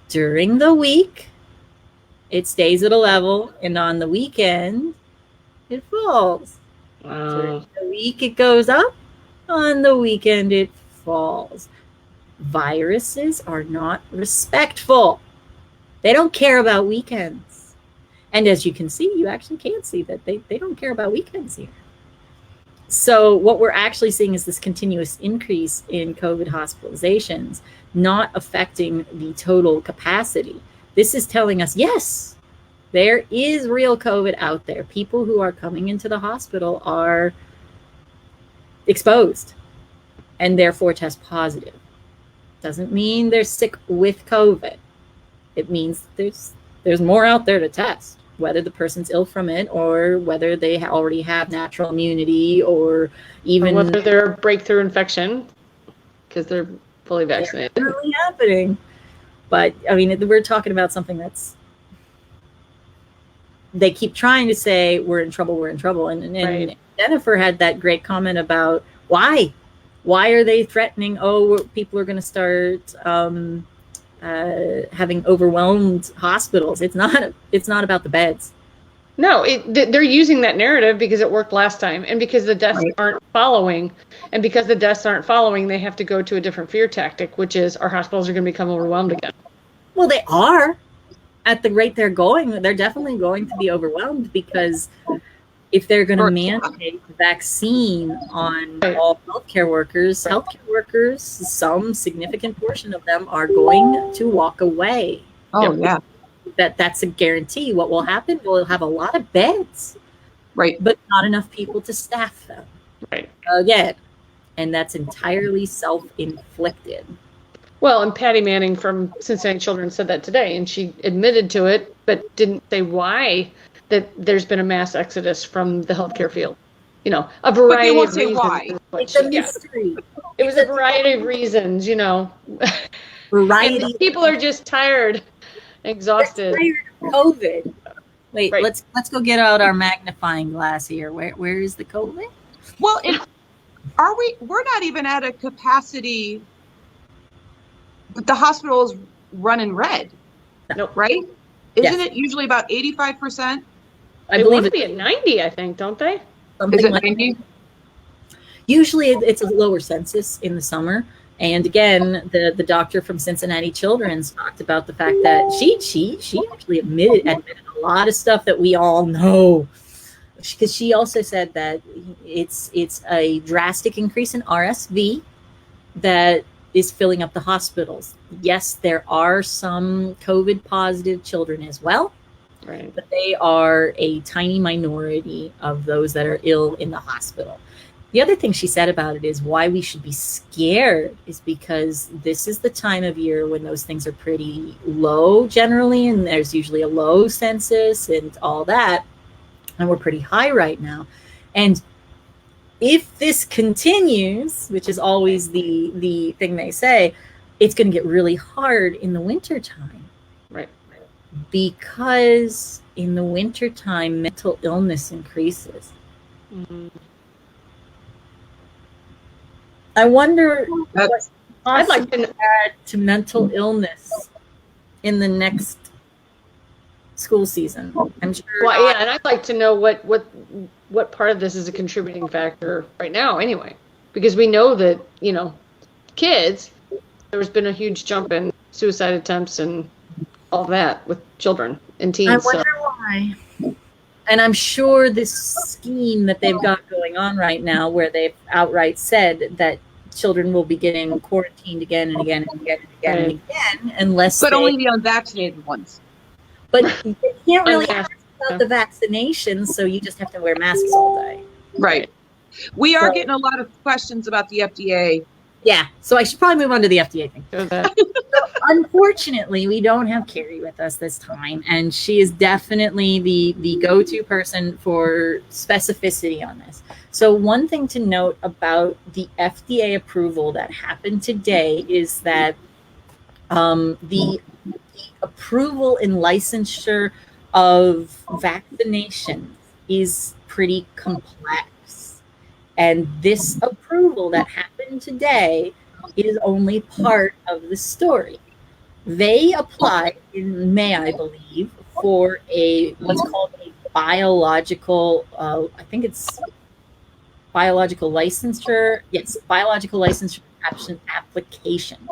During the week, it stays at a level, and on the weekend, it falls. During the week, it goes up. On the weekend, it falls. Viruses are not respectful. They don't care about weekends. And as you can see, you actually can see that they don't care about weekends here. So what we're actually seeing is this continuous increase in COVID hospitalizations, not affecting the total capacity. This is telling us, yes, there is real COVID out there. People who are coming into the hospital are exposed and therefore test positive. Doesn't mean they're sick with COVID. It means there's more out there to test, whether the person's ill from it or whether they already have natural immunity or even whether they're a breakthrough infection because they're fully vaccinated. It's really happening. But I mean, we're talking about something that's, they keep trying to say we're in trouble. And Right. Jenifer had that great comment about why are they threatening, people are going to start having overwhelmed hospitals. It's not about the beds. No, they're using that narrative because it worked last time, and because the deaths aren't following, and because the deaths aren't following, they have to go to a different fear tactic, which is our hospitals are going to become overwhelmed again. Well, they are. At the rate they're going, they're definitely going to be overwhelmed, because if they're going to mandate the vaccine on all healthcare workers, some significant portion of them are going to walk away. Oh, yeah. That's a guarantee. What will happen? We'll have a lot of beds, right, but not enough people to staff them. Right. Again, and that's entirely self-inflicted. Well, and Patty Manning from Cincinnati Children's said that today, and she admitted to it, but didn't say why that there's been a mass exodus from the healthcare field. You know, a variety of reasons. But they won't say why. It's a mystery. It was a variety of reasons, you know. Variety. And people are just tired, exhausted. Tired of COVID. Wait, Right. let's go get out our magnifying glass here. Where is the COVID? Well, we're not even at a capacity. The hospital is running red. Nope. Right? Isn't Yes. it usually about 85%? I They believe want to it's be at 90, I think, don't they? something Is it like 90? Usually it's a lower census in the summer. And again, the doctor from Cincinnati Children's talked about the fact that she actually admitted a lot of stuff that we all know. Because she also said that it's a drastic increase in RSV that is filling up the hospitals. Yes, there are some COVID positive children as well, Right. but they are a tiny minority of those that are ill in the hospital. The other thing she said about it is why we should be scared is because this is the time of year when those things are pretty low generally, and there's usually a low census and all that. And we're pretty high right now. And if this continues, which is always the thing they say, it's going to get really hard in the wintertime. Right. Because in the wintertime, mental illness increases. Mm-hmm. I wonder That's- what I'd like to add to mental illness in the next school season. I'm sure. Well, yeah, and I'd like to know what part of this is a contributing factor right now, anyway, because we know that, you know, kids, there's been a huge jump in suicide attempts and all that with children and teens. I wonder why. And I'm sure this scheme that they've got going on right now, where they've outright said that children will be getting quarantined again and again and again and again and again, unless But only the unvaccinated ones. But you can't really ask Unvaccinated. about the vaccinations, so you just have to wear masks all day. Right. We are getting a lot of questions about the FDA Yeah, so I should probably move on to the FDA thing. Show that. Unfortunately, we don't have Carrie with us this time, and she is definitely the go-to person for specificity on this. So one thing to note about the FDA approval that happened today is that the approval and licensure of vaccinations is pretty complex. And this approval that happened today is only part of the story. They applied in May, I believe, for what's called a biological, I think it's biological licensure. Yes, biological licensure application.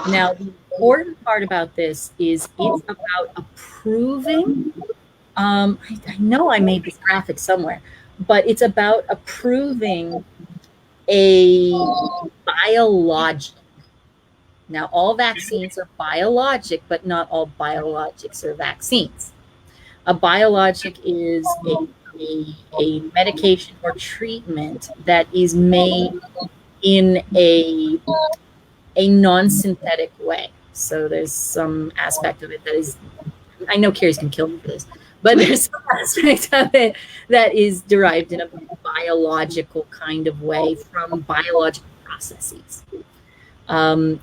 Now, the important part about this is it's about approving. I know I made this graphic somewhere, but it's about approving a biologic. Now, all vaccines are biologic, but not all biologics are vaccines. A biologic is a medication or treatment that is made in a non-synthetic way. So there's some aspect of it that is, I know Carrie's gonna kill me for this, but there's some aspect of it that is derived in a biological kind of way from biological processes. And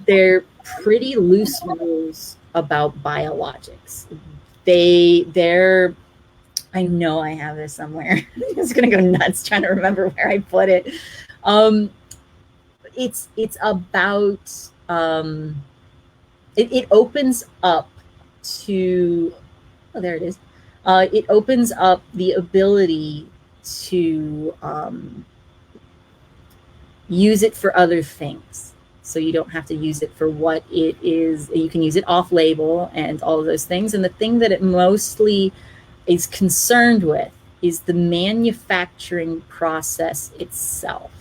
they're pretty loose rules about biologics. I know I have this somewhere. I'm just gonna go nuts trying to remember where I put it. It's about it opens up to, oh, there it is. It opens up the ability to use it for other things. So you don't have to use it for what it is. You can use it off label and all of those things. And the thing that it mostly is concerned with is the manufacturing process itself.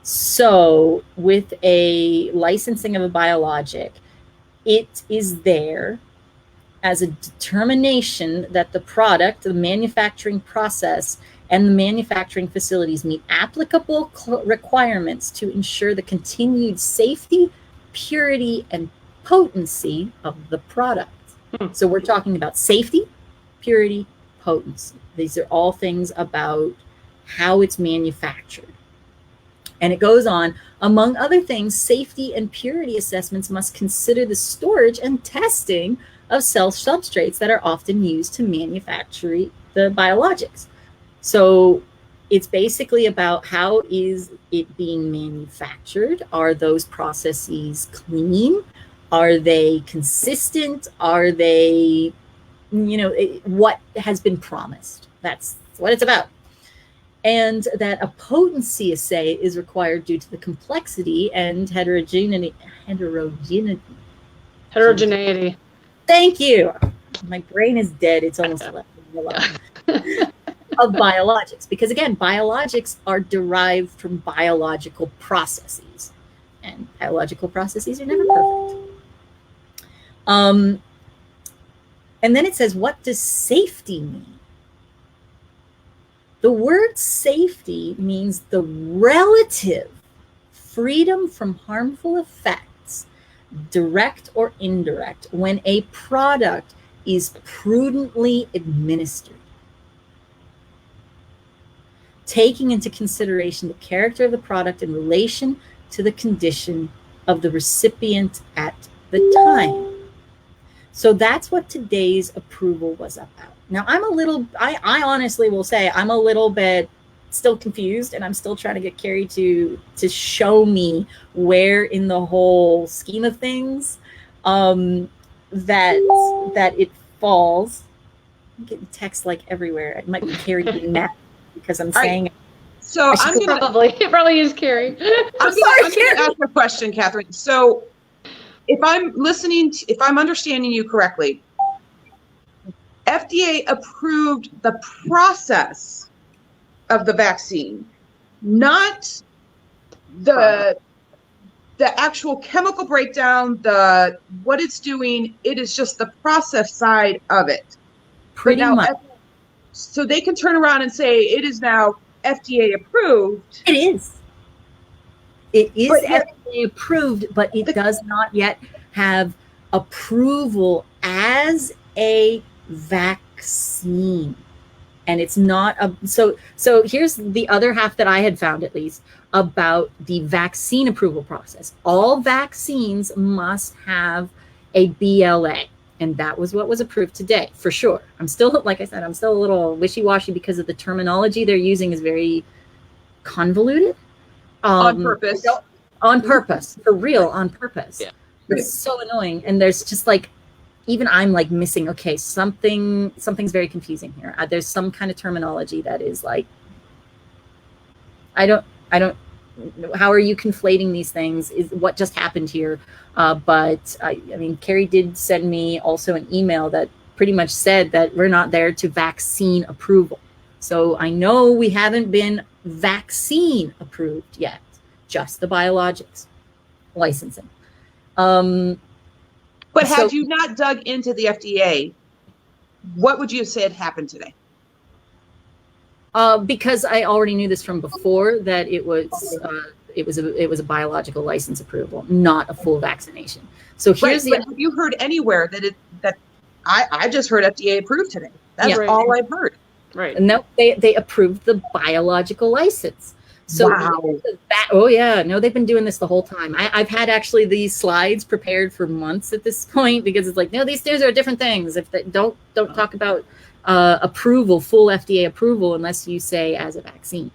So with a licensing of a biologic, it is there as a determination that the product, the manufacturing process, and the manufacturing facilities meet applicable requirements to ensure the continued safety, purity, and potency of the product. So we're talking about safety, purity, potency. These are all things about how it's manufactured. And it goes on, among other things, safety and purity assessments must consider the storage and testing of cell substrates that are often used to manufacture the biologics. So it's basically about how is it being manufactured? Are those processes clean? Are they consistent? Are they, what has been promised? That's what it's about. And that a potency assay is required due to the complexity and heterogeneity. Thank you. My brain is dead. It's almost left me alone. Of biologics, because again, biologics are derived from biological processes, and biological processes are never perfect. And then it says, what does safety mean? The word safety means the relative freedom from harmful effects, direct or indirect, when a product is prudently administered, taking into consideration the character of the product in relation to the condition of the recipient at the time. So that's what today's approval was about. Now, I honestly will say I'm a little bit still confused, and I'm still trying to get Carrie to show me where in the whole scheme of things that it falls. I'm getting text like everywhere. It might be Carrie being mad because I'm saying it. So it probably is Carrie. I'm going to ask a question, Kathryn. So if I'm understanding you correctly, FDA approved the process of the vaccine, not the actual chemical breakdown, what it's doing. It is just the process side of it. Pretty much. So they can turn around and say it is now FDA approved. It is. It is But FDA approved, but it does not yet have approval as a vaccine. And it's not a, so here's the other half that I had found, at least, about the vaccine approval process. All vaccines must have a BLA, and that was what was approved today, for sure. I'm still, like I said, I'm still a little wishy-washy because of the terminology they're using is very convoluted. On purpose. On purpose, for real, on purpose. Yeah. It's so annoying, and there's just like, even I'm like missing, okay, something's very confusing here. There's some kind of terminology that is like, I don't, how are you conflating these things? Is what just happened here? But I mean, Carrie did send me also an email that pretty much said that we're not there to vaccine approval. So I know we haven't been vaccine approved yet, just the biologics licensing. But had you not dug into the FDA, what would you have said happened today? Because I already knew this from before, that it was a biological license approval, not a full vaccination. So here's but have you heard anywhere that I just heard FDA approved today? That's all I've heard. Right. And no, they approved the biological license. So wow. Oh yeah, no, they've been doing this the whole time. I've had actually these slides prepared for months at this point, because it's like, no, these are different things. If they don't talk about approval, full FDA approval, unless you say as a vaccine,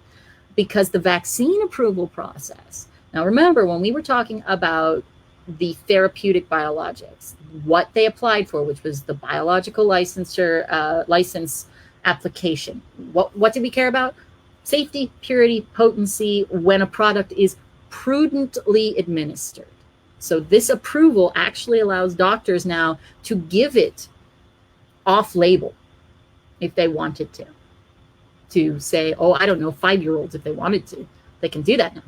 because the vaccine approval process. Now remember, when we were talking about the therapeutic biologics, what they applied for, which was the biological licensure license application. What did we care about? Safety, purity, potency, when a product is prudently administered. So this approval actually allows doctors now to give it off-label if they wanted to say, oh, I don't know, 5-year-olds, if they wanted to, they can do that now,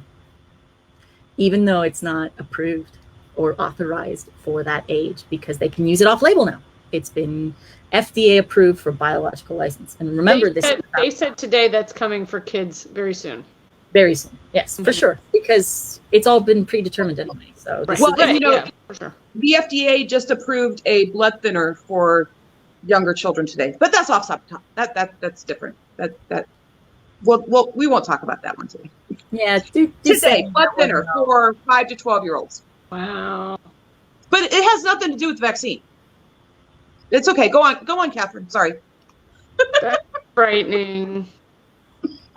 even though it's not approved or authorized for that age, because they can use it off-label now. It's been FDA approved for biological license. And remember, they said today that's coming for kids very soon. Very soon, yes, for sure, because it's all been predetermined anyway. So For sure. The FDA just approved a blood thinner for younger children today, but that's off top. That's different. Well, we won't talk about that one today. Yeah, today, blood thinner for 5 to 12-year-olds. Wow. But it has nothing to do with the vaccine. It's okay. Go on, Kathryn. Sorry. That's frightening.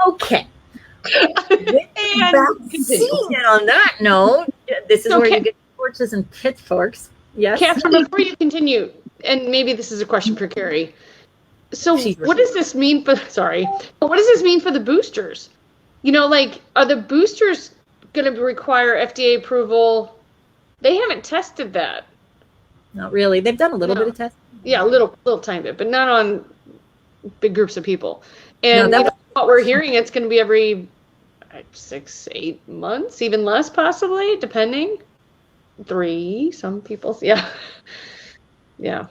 Okay. And on that note, this is where you get torches and pitchforks. Yes. Kathryn, before you continue, and maybe this is a question for Carrie. So what does this mean for, what does this mean for the boosters? You know, like, are the boosters going to require FDA approval? They haven't tested that. Not really. They've done a little bit of testing. Yeah, a little tiny bit, but not on big groups of people. And what we're hearing, it's going to be every 6-8 months, even less possibly, depending. 3, some people. Yeah. Yeah.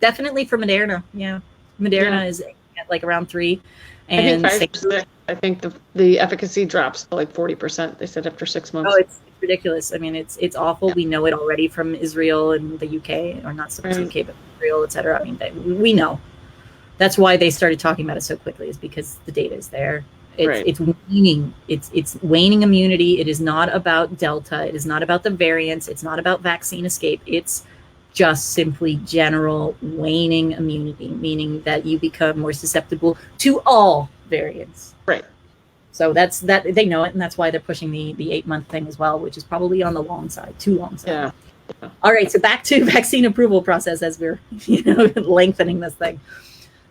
Definitely for Moderna. Yeah. Moderna is at like around 3. And I think the efficacy drops to like 40%, they said, after 6 months. Oh, it's ridiculous. I mean, it's awful. Yeah. We know it already from Israel and the UK, or not so much the UK, but Israel, etc. I mean, we know. That's why they started talking about it so quickly, is because the data is there. It's waning. It's waning immunity. It is not about Delta. It is not about the variants. It's not about vaccine escape. It's just simply general waning immunity, meaning that you become more susceptible to all variants. Right. So that's that. They know it, and that's why they're pushing the 8-month thing as well, which is probably on the long side, too long side. Yeah. All right. So back to vaccine approval process as we're lengthening this thing.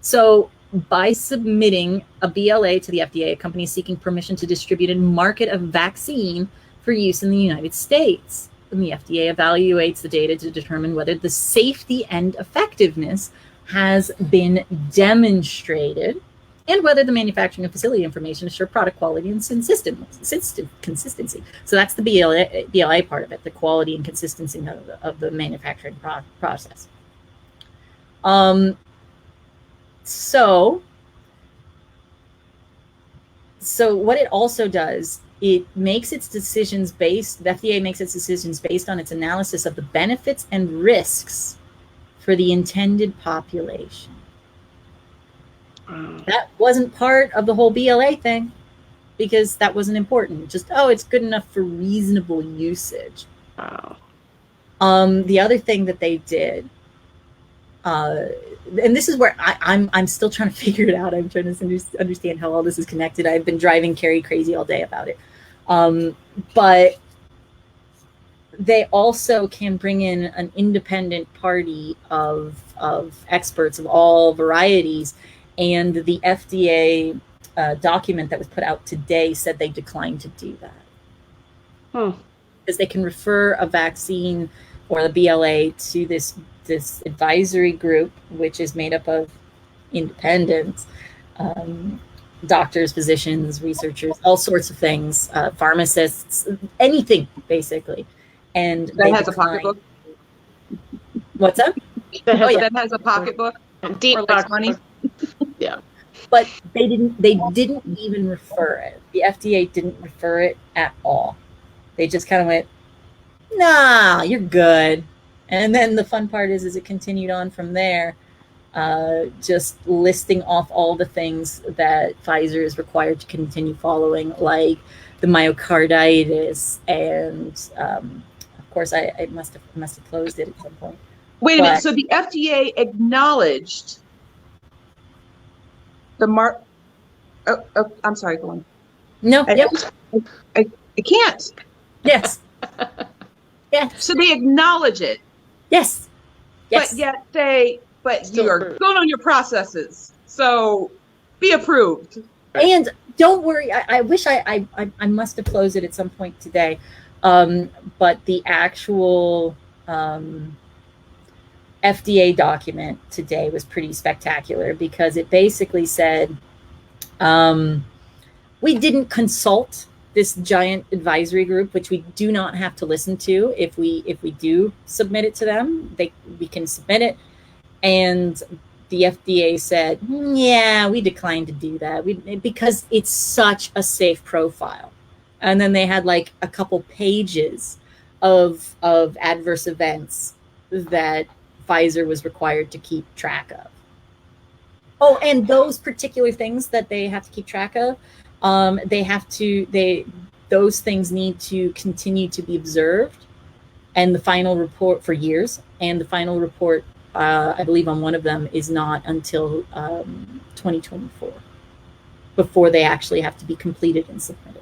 So by submitting a BLA to the FDA, a company is seeking permission to distribute and market a vaccine for use in the United States. And the FDA evaluates the data to determine whether the safety and effectiveness has been demonstrated, and whether the manufacturing and facility information assure product quality and consistency. So that's the BLA part of it, the quality and consistency of the manufacturing process. So what it also does it makes its decisions based, the FDA makes its decisions based on its analysis of the benefits and risks for the intended population. That wasn't part of the whole BLA thing because that wasn't important. Just, oh, it's good enough for reasonable usage. Wow. The other thing that they did, and this is where I'm still trying to figure it out. I'm trying to understand how all this is connected. I've been driving Carrie crazy all day about it. But they also can bring in an independent party of experts of all varieties. And the FDA document that was put out today said they declined to do that. Because they can refer a vaccine or the BLA to this advisory group, which is made up of independents, doctors, physicians, researchers, all sorts of things, pharmacists, anything basically. And that has a pocketbook. What's up? That has a pocketbook. Deep pocket money. Yeah. But they didn't even refer it. The FDA didn't refer it at all. They just kind of went, nah, you're good. And then the fun part is it continued on from there, just listing off all the things that Pfizer is required to continue following, like the myocarditis, and of course I must have closed it at some point. Wait a minute. So the FDA acknowledged the I'm sorry, go on. No, I can't. Yes. Yes. So they acknowledge it. Yes. Yes. But yet you are going on your processes. So be approved. And don't worry. I wish I must have closed it at some point today. But the actual FDA document today was pretty spectacular because it basically said, we didn't consult this giant advisory group, which we do not have to listen to. If we do submit it to them, we can submit it. And the FDA said, yeah, we declined to do that because it's such a safe profile. And then they had like a couple pages of adverse events that Pfizer was required to keep track of. Oh, and those particular things that they have to keep track of, those things need to continue to be observed, and the final report for years. And the final report, I believe, on one of them is not until 2024 before they actually have to be completed and submitted.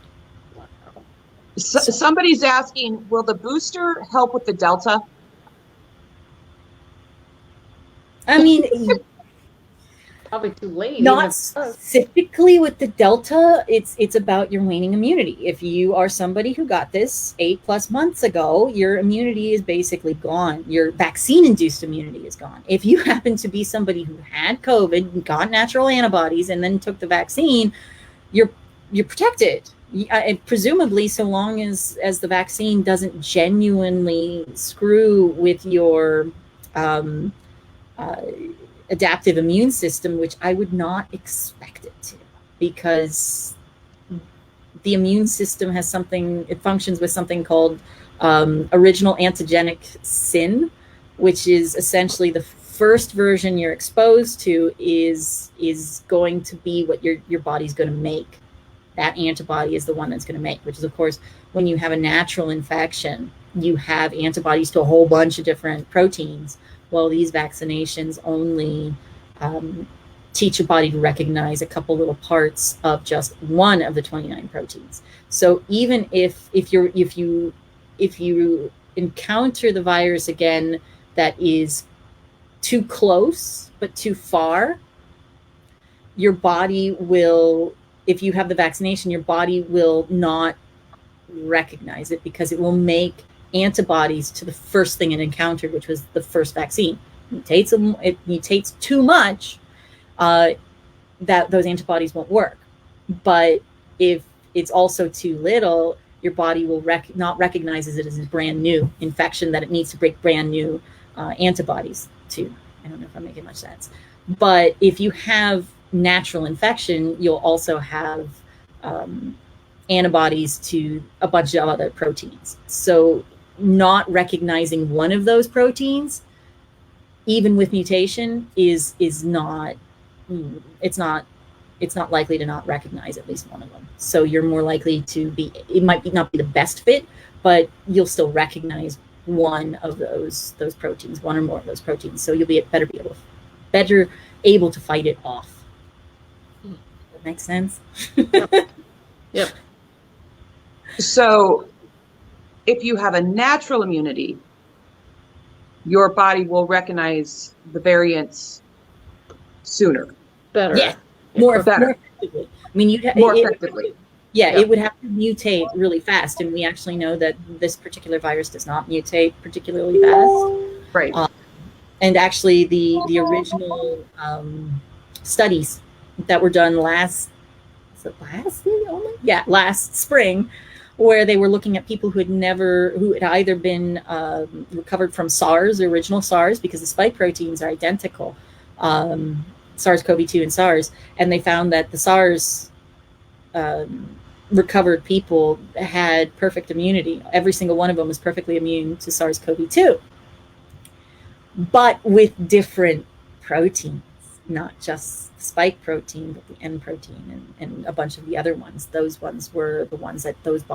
Somebody's asking, will the booster help with the Delta? I mean, probably too late. Not specifically with the Delta. It's about your waning immunity. If you are somebody who got this 8+ months ago, your immunity is basically gone. Your vaccine-induced immunity is gone. If you happen to be somebody who had COVID, got natural antibodies, and then took the vaccine, you're protected. Presumably, so long as the vaccine doesn't genuinely screw with your adaptive immune system, which I would not expect it to, because the immune system has something, it functions with something called original antigenic sin, which is essentially the first version you're exposed to is going to be what your body's going to make. That antibody is the one that's going to make, which is, of course, when you have a natural infection, you have antibodies to a whole bunch of different proteins. Well, these vaccinations only teach your body to recognize a couple little parts of just one of the 29 proteins. So even if you encounter the virus again that is too close but too far, your body will, if you have the vaccination, your body will not recognize it because it will make antibodies to the first thing it encountered, which was the first vaccine. It mutates too much, that those antibodies won't work. But if it's also too little, your body will not recognize it as a brand new infection that it needs to break brand new antibodies to. I don't know if I'm making much sense. But if you have natural infection, you'll also have antibodies to a bunch of other proteins. So not recognizing one of those proteins, even with mutation, is not likely to not recognize at least one of them. So you're more likely to be, it might not be the best fit, but you'll still recognize one of those proteins, one or more of those proteins. So you'll be better able to fight it off. That makes sense? Yep. So if you have a natural immunity, your body will recognize the variants sooner. Better. Yeah, more effectively. I mean, more effectively. It would have to mutate really fast, and we actually know that this particular virus does not mutate particularly fast. Right. And actually, the original studies that were done last spring, where they were looking at people who had either been recovered from SARS, original SARS, because the spike proteins are identical, SARS-CoV-2 and SARS, and they found that the SARS recovered people had perfect immunity. Every single one of them was perfectly immune to SARS-CoV-2, but with different proteins, not just the spike protein, but the N protein and a bunch of the other ones. Those ones were the ones that those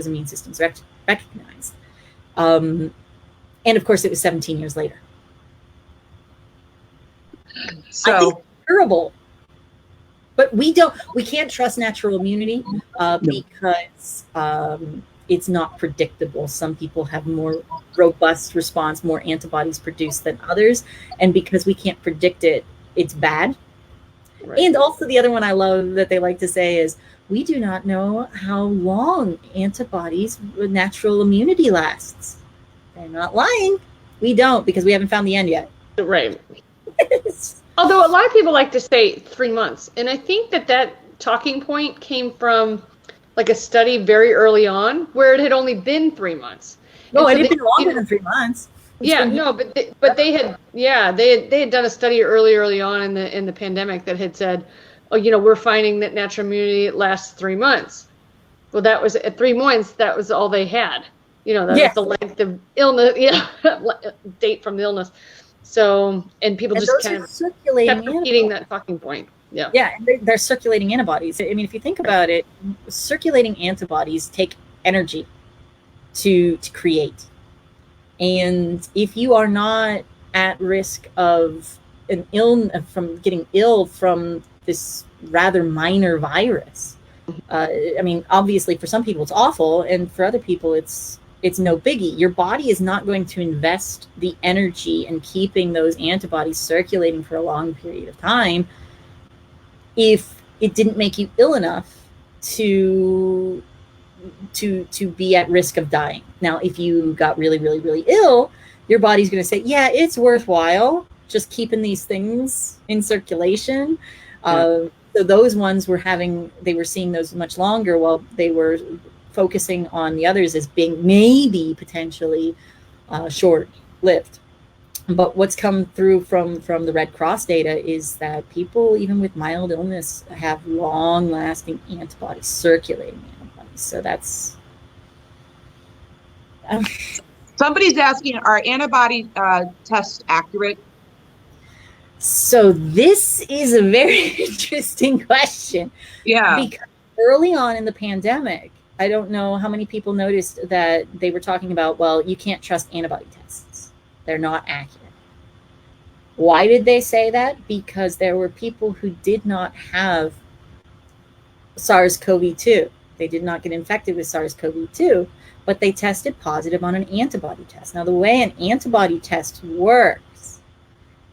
immune systems recognized. And of course, it was 17 years later. So I think it's durable. But we can't trust natural immunity because it's not predictable. Some people have more robust response, more antibodies produced than others. And because we can't predict it, it's bad. Right. And also the other one I love that they like to say is, we do not know how long antibodies with natural immunity lasts. They're not lying. We don't, because we haven't found the end yet. Right. Although a lot of people like to say 3 months. And I think that talking point came from like a study very early on where it had only been 3 months. No, it had been longer than 3 months. But they had done a study early on in the pandemic that had said, oh, we're finding that natural immunity lasts 3 months. Well, that was at 3 months. That was all they had. That was the length of illness, date from the illness. So, and people just kind of kept repeating that talking point. Yeah. Yeah, they're circulating antibodies. I mean, if you think about it, circulating antibodies take energy to create. And if you are not at risk of from getting ill from this rather minor virus, I mean, obviously for some people it's awful, and for other people it's no biggie. Your body is not going to invest the energy in keeping those antibodies circulating for a long period of time if it didn't make you ill enough to be at risk of dying. Now, if you got really, really, really ill, your body's going to say, yeah, it's worthwhile just keeping these things in circulation. So those ones they were seeing those much longer, while they were focusing on the others as being maybe potentially short-lived. But what's come through from the Red Cross data is that people, even with mild illness, have long-lasting antibodies, circulating antibodies. So that's... Somebody's asking, are antibody tests accurate? So this is a very interesting question. Yeah. Because early on in the pandemic, I don't know how many people noticed that they were talking about, well, you can't trust antibody tests. They're not accurate. Why did they say that? Because there were people who did not have SARS-CoV-2. They did not get infected with SARS-CoV-2, but they tested positive on an antibody test. Now, the way an antibody test works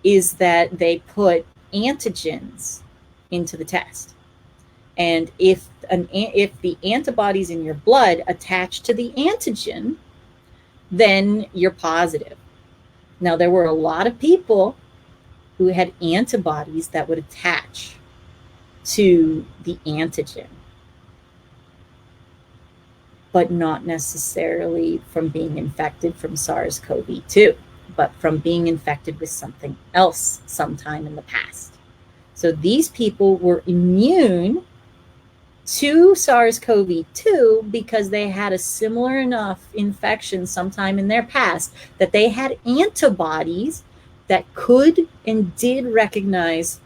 is that they put antigens into the test. And if the antibodies in your blood attach to the antigen, then you're positive. Now, there were a lot of people who had antibodies that would attach to the antigen, but not necessarily from being infected from SARS-CoV-2, but from being infected with something else sometime in the past. So these people were immune to SARS-CoV-2 because they had a similar enough infection sometime in their past that they had antibodies that could and did recognize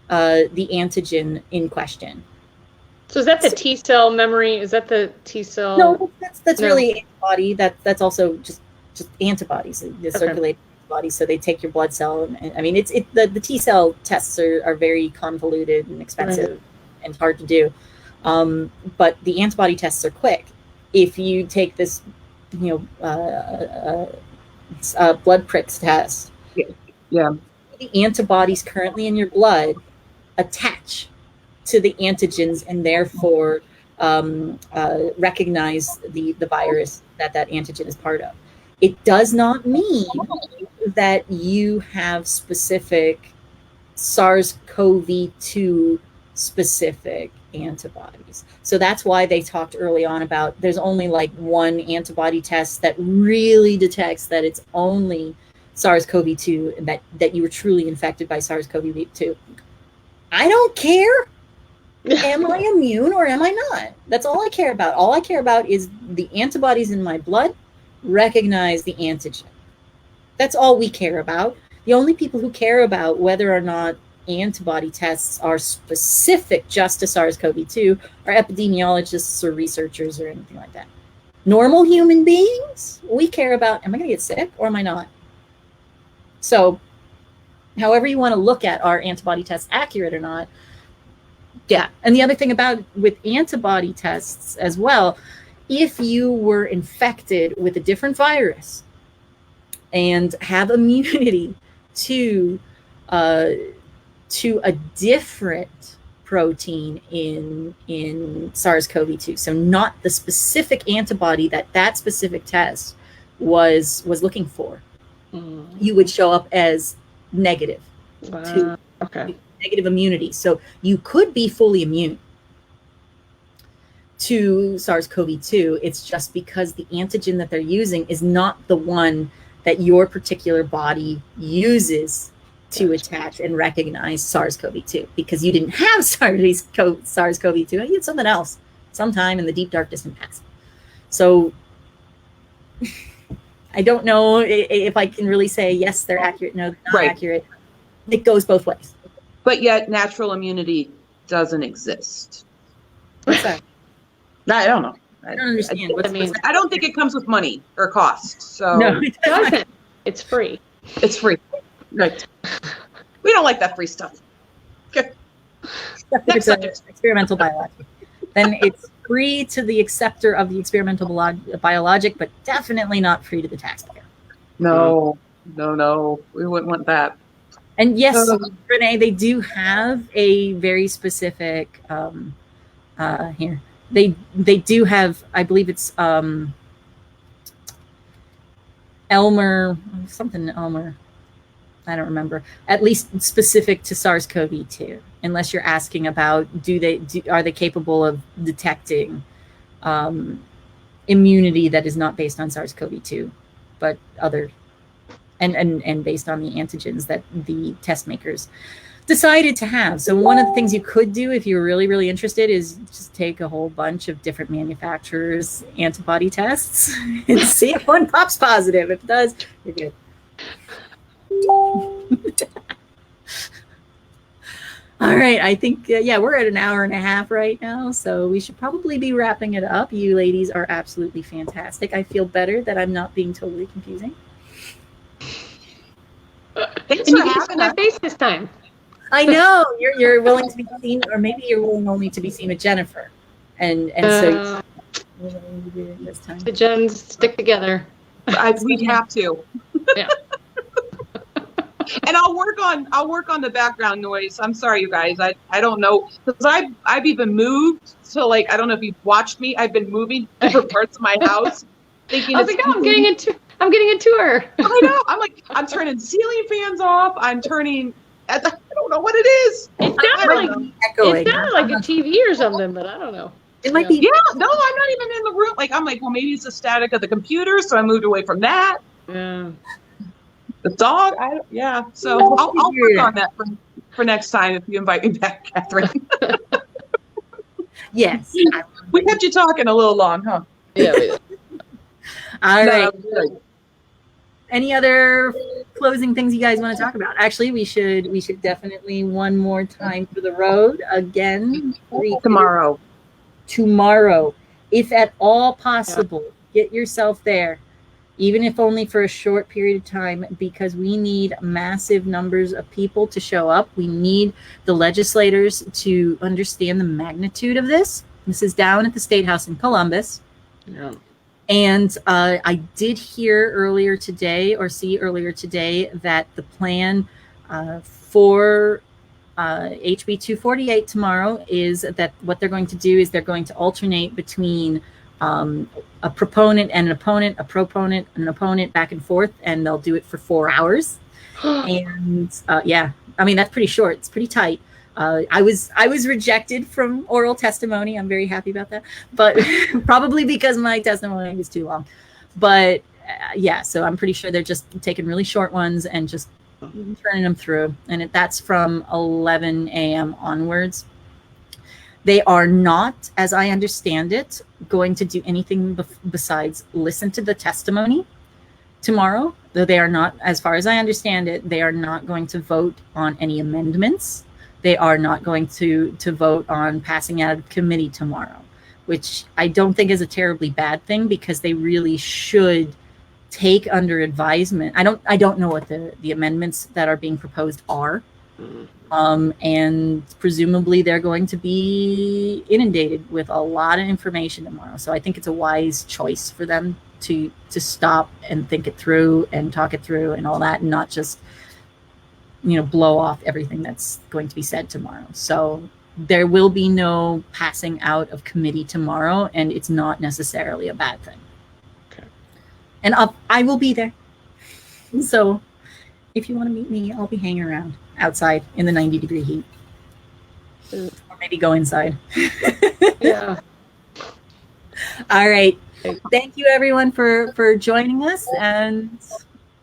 the antigen in question. So is that the T cell memory? Is that the T cell? No, that's No. really antibody. That's also just antibodies, the circulating antibodies. So they take your blood cell, and I mean, the T cell tests are very convoluted and expensive and hard to do. But the antibody tests are quick. If you take this, blood pricks test, Yeah. the antibodies currently in your blood attach to the antigens and therefore recognize the virus that antigen is part of. It does not mean that you have specific SARS-CoV-2 specific antibodies. So that's why they talked early on about there's only like one antibody test that really detects that it's only SARS-CoV-2 and that you were truly infected by SARS-CoV-2. I don't care. Am I immune or am I not? That's all I care about. All I care about is the antibodies in my blood recognize the antigen. That's all we care about. The only people who care about whether or not antibody tests are specific just to SARS-CoV-2 are epidemiologists or researchers or anything like that. Normal human beings, we care about, am I going to get sick or am I not? So however you want to look at are antibody tests accurate or not. Yeah. And the other thing about with antibody tests as well, if you were infected with a different virus and have immunity to a different protein in SARS-CoV-2, so not the specific antibody that specific test was looking for, you would show up as negative. Okay. Negative immunity. So you could be fully immune to SARS-CoV-2. It's just because the antigen that they're using is not the one that your particular body uses to attach and recognize SARS-CoV-2, because you didn't have SARS-CoV-2. You had something else sometime in the deep, dark, distant past. So I don't know if I can really say, yes, they're accurate. No, they're not accurate. It goes both ways. But yet natural immunity doesn't exist. What's that? I don't know. I don't understand what that means. I don't think it comes with money or cost. So no, it doesn't. It's free. It's free. Right. We don't like that free stuff. Okay. Next subject. Experimental biologic. Then it's free to the acceptor of the experimental biologic, but definitely not free to the taxpayer. No. We wouldn't want that. And yes, Renee, they do have a very specific here. They do have, I believe it's Elmer, I don't remember, at least specific to SARS-CoV-2, unless you're asking about are they capable of detecting immunity that is not based on SARS-CoV-2, but other and based on the antigens that the test makers decided to have. So one of the things you could do if you're really, really interested is just take a whole bunch of different manufacturers' antibody tests and see if one pops positive. If it does, you're good. All right, I think, we're at an hour and a half right now, so we should probably be wrapping it up. You ladies are absolutely fantastic. I feel better that I'm not being totally confusing. Thanks for having my face this time. I know you're willing to be seen, or maybe you're willing only to be seen with Jenifer, and so this time the gens stick together. We'd have to. Yeah. And I'll work on the background noise. I'm sorry, you guys. I don't know, because I've even moved. So like, I don't know if you've watched me. I've been moving different parts of my house, thinking. I'm getting a tour. I know. I'm turning ceiling fans off. I'm turning. I don't know what it is. It sounded like a TV or something, but I don't know. It might be. Yeah. No, I'm not even in the room. Like, I'm like, well, maybe it's the static of the computer. So I moved away from that. Yeah. The dog. So I'll work on that for next time if you invite me back, Kathryn. Yes. We kept you talking a little long, huh? Yeah. All No, right. good. Any other closing things you guys want to talk about? Actually, we should definitely one more time for the road again. Tomorrow, if at all possible, get yourself there, even if only for a short period of time, because we need massive numbers of people to show up. We need the legislators to understand the magnitude of this. This is down at the State House in Columbus. Yeah. And I did hear earlier today that the plan for HB 248 tomorrow is that what they're going to do is they're going to alternate between a proponent and an opponent, a proponent and an opponent, back and forth, and they'll do it for 4 hours. And yeah, I mean, that's pretty short. It's pretty tight. I was rejected from oral testimony. I'm very happy about that, but probably because my testimony was too long. But yeah, so I'm pretty sure they're just taking really short ones and just turning them through. And that's from 11 a.m. onwards. They are not, as I understand it, going to do anything besides listen to the testimony tomorrow. Though they are not, as far as I understand it, they are not going to vote on any amendments. They are not going to vote on passing out of committee tomorrow, which I don't think is a terribly bad thing, because they really should take under advisement. I don't know what the amendments that are being proposed are. And presumably they're going to be inundated with a lot of information tomorrow. So I think it's a wise choice for them to stop and think it through and talk it through and all that, and not just, blow off everything that's going to be said tomorrow. So there will be no passing out of committee tomorrow, and it's not necessarily a bad thing. Okay. And I will be there. So if you want to meet me, I'll be hanging around outside in the 90-degree heat. Or maybe go inside. Yeah. All right. Thank you, everyone, for joining us, and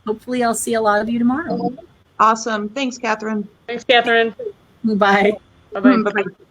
hopefully I'll see a lot of you tomorrow. Awesome. Thanks, Kathryn. Thanks, Kathryn. Bye. Bye-bye. Bye-bye.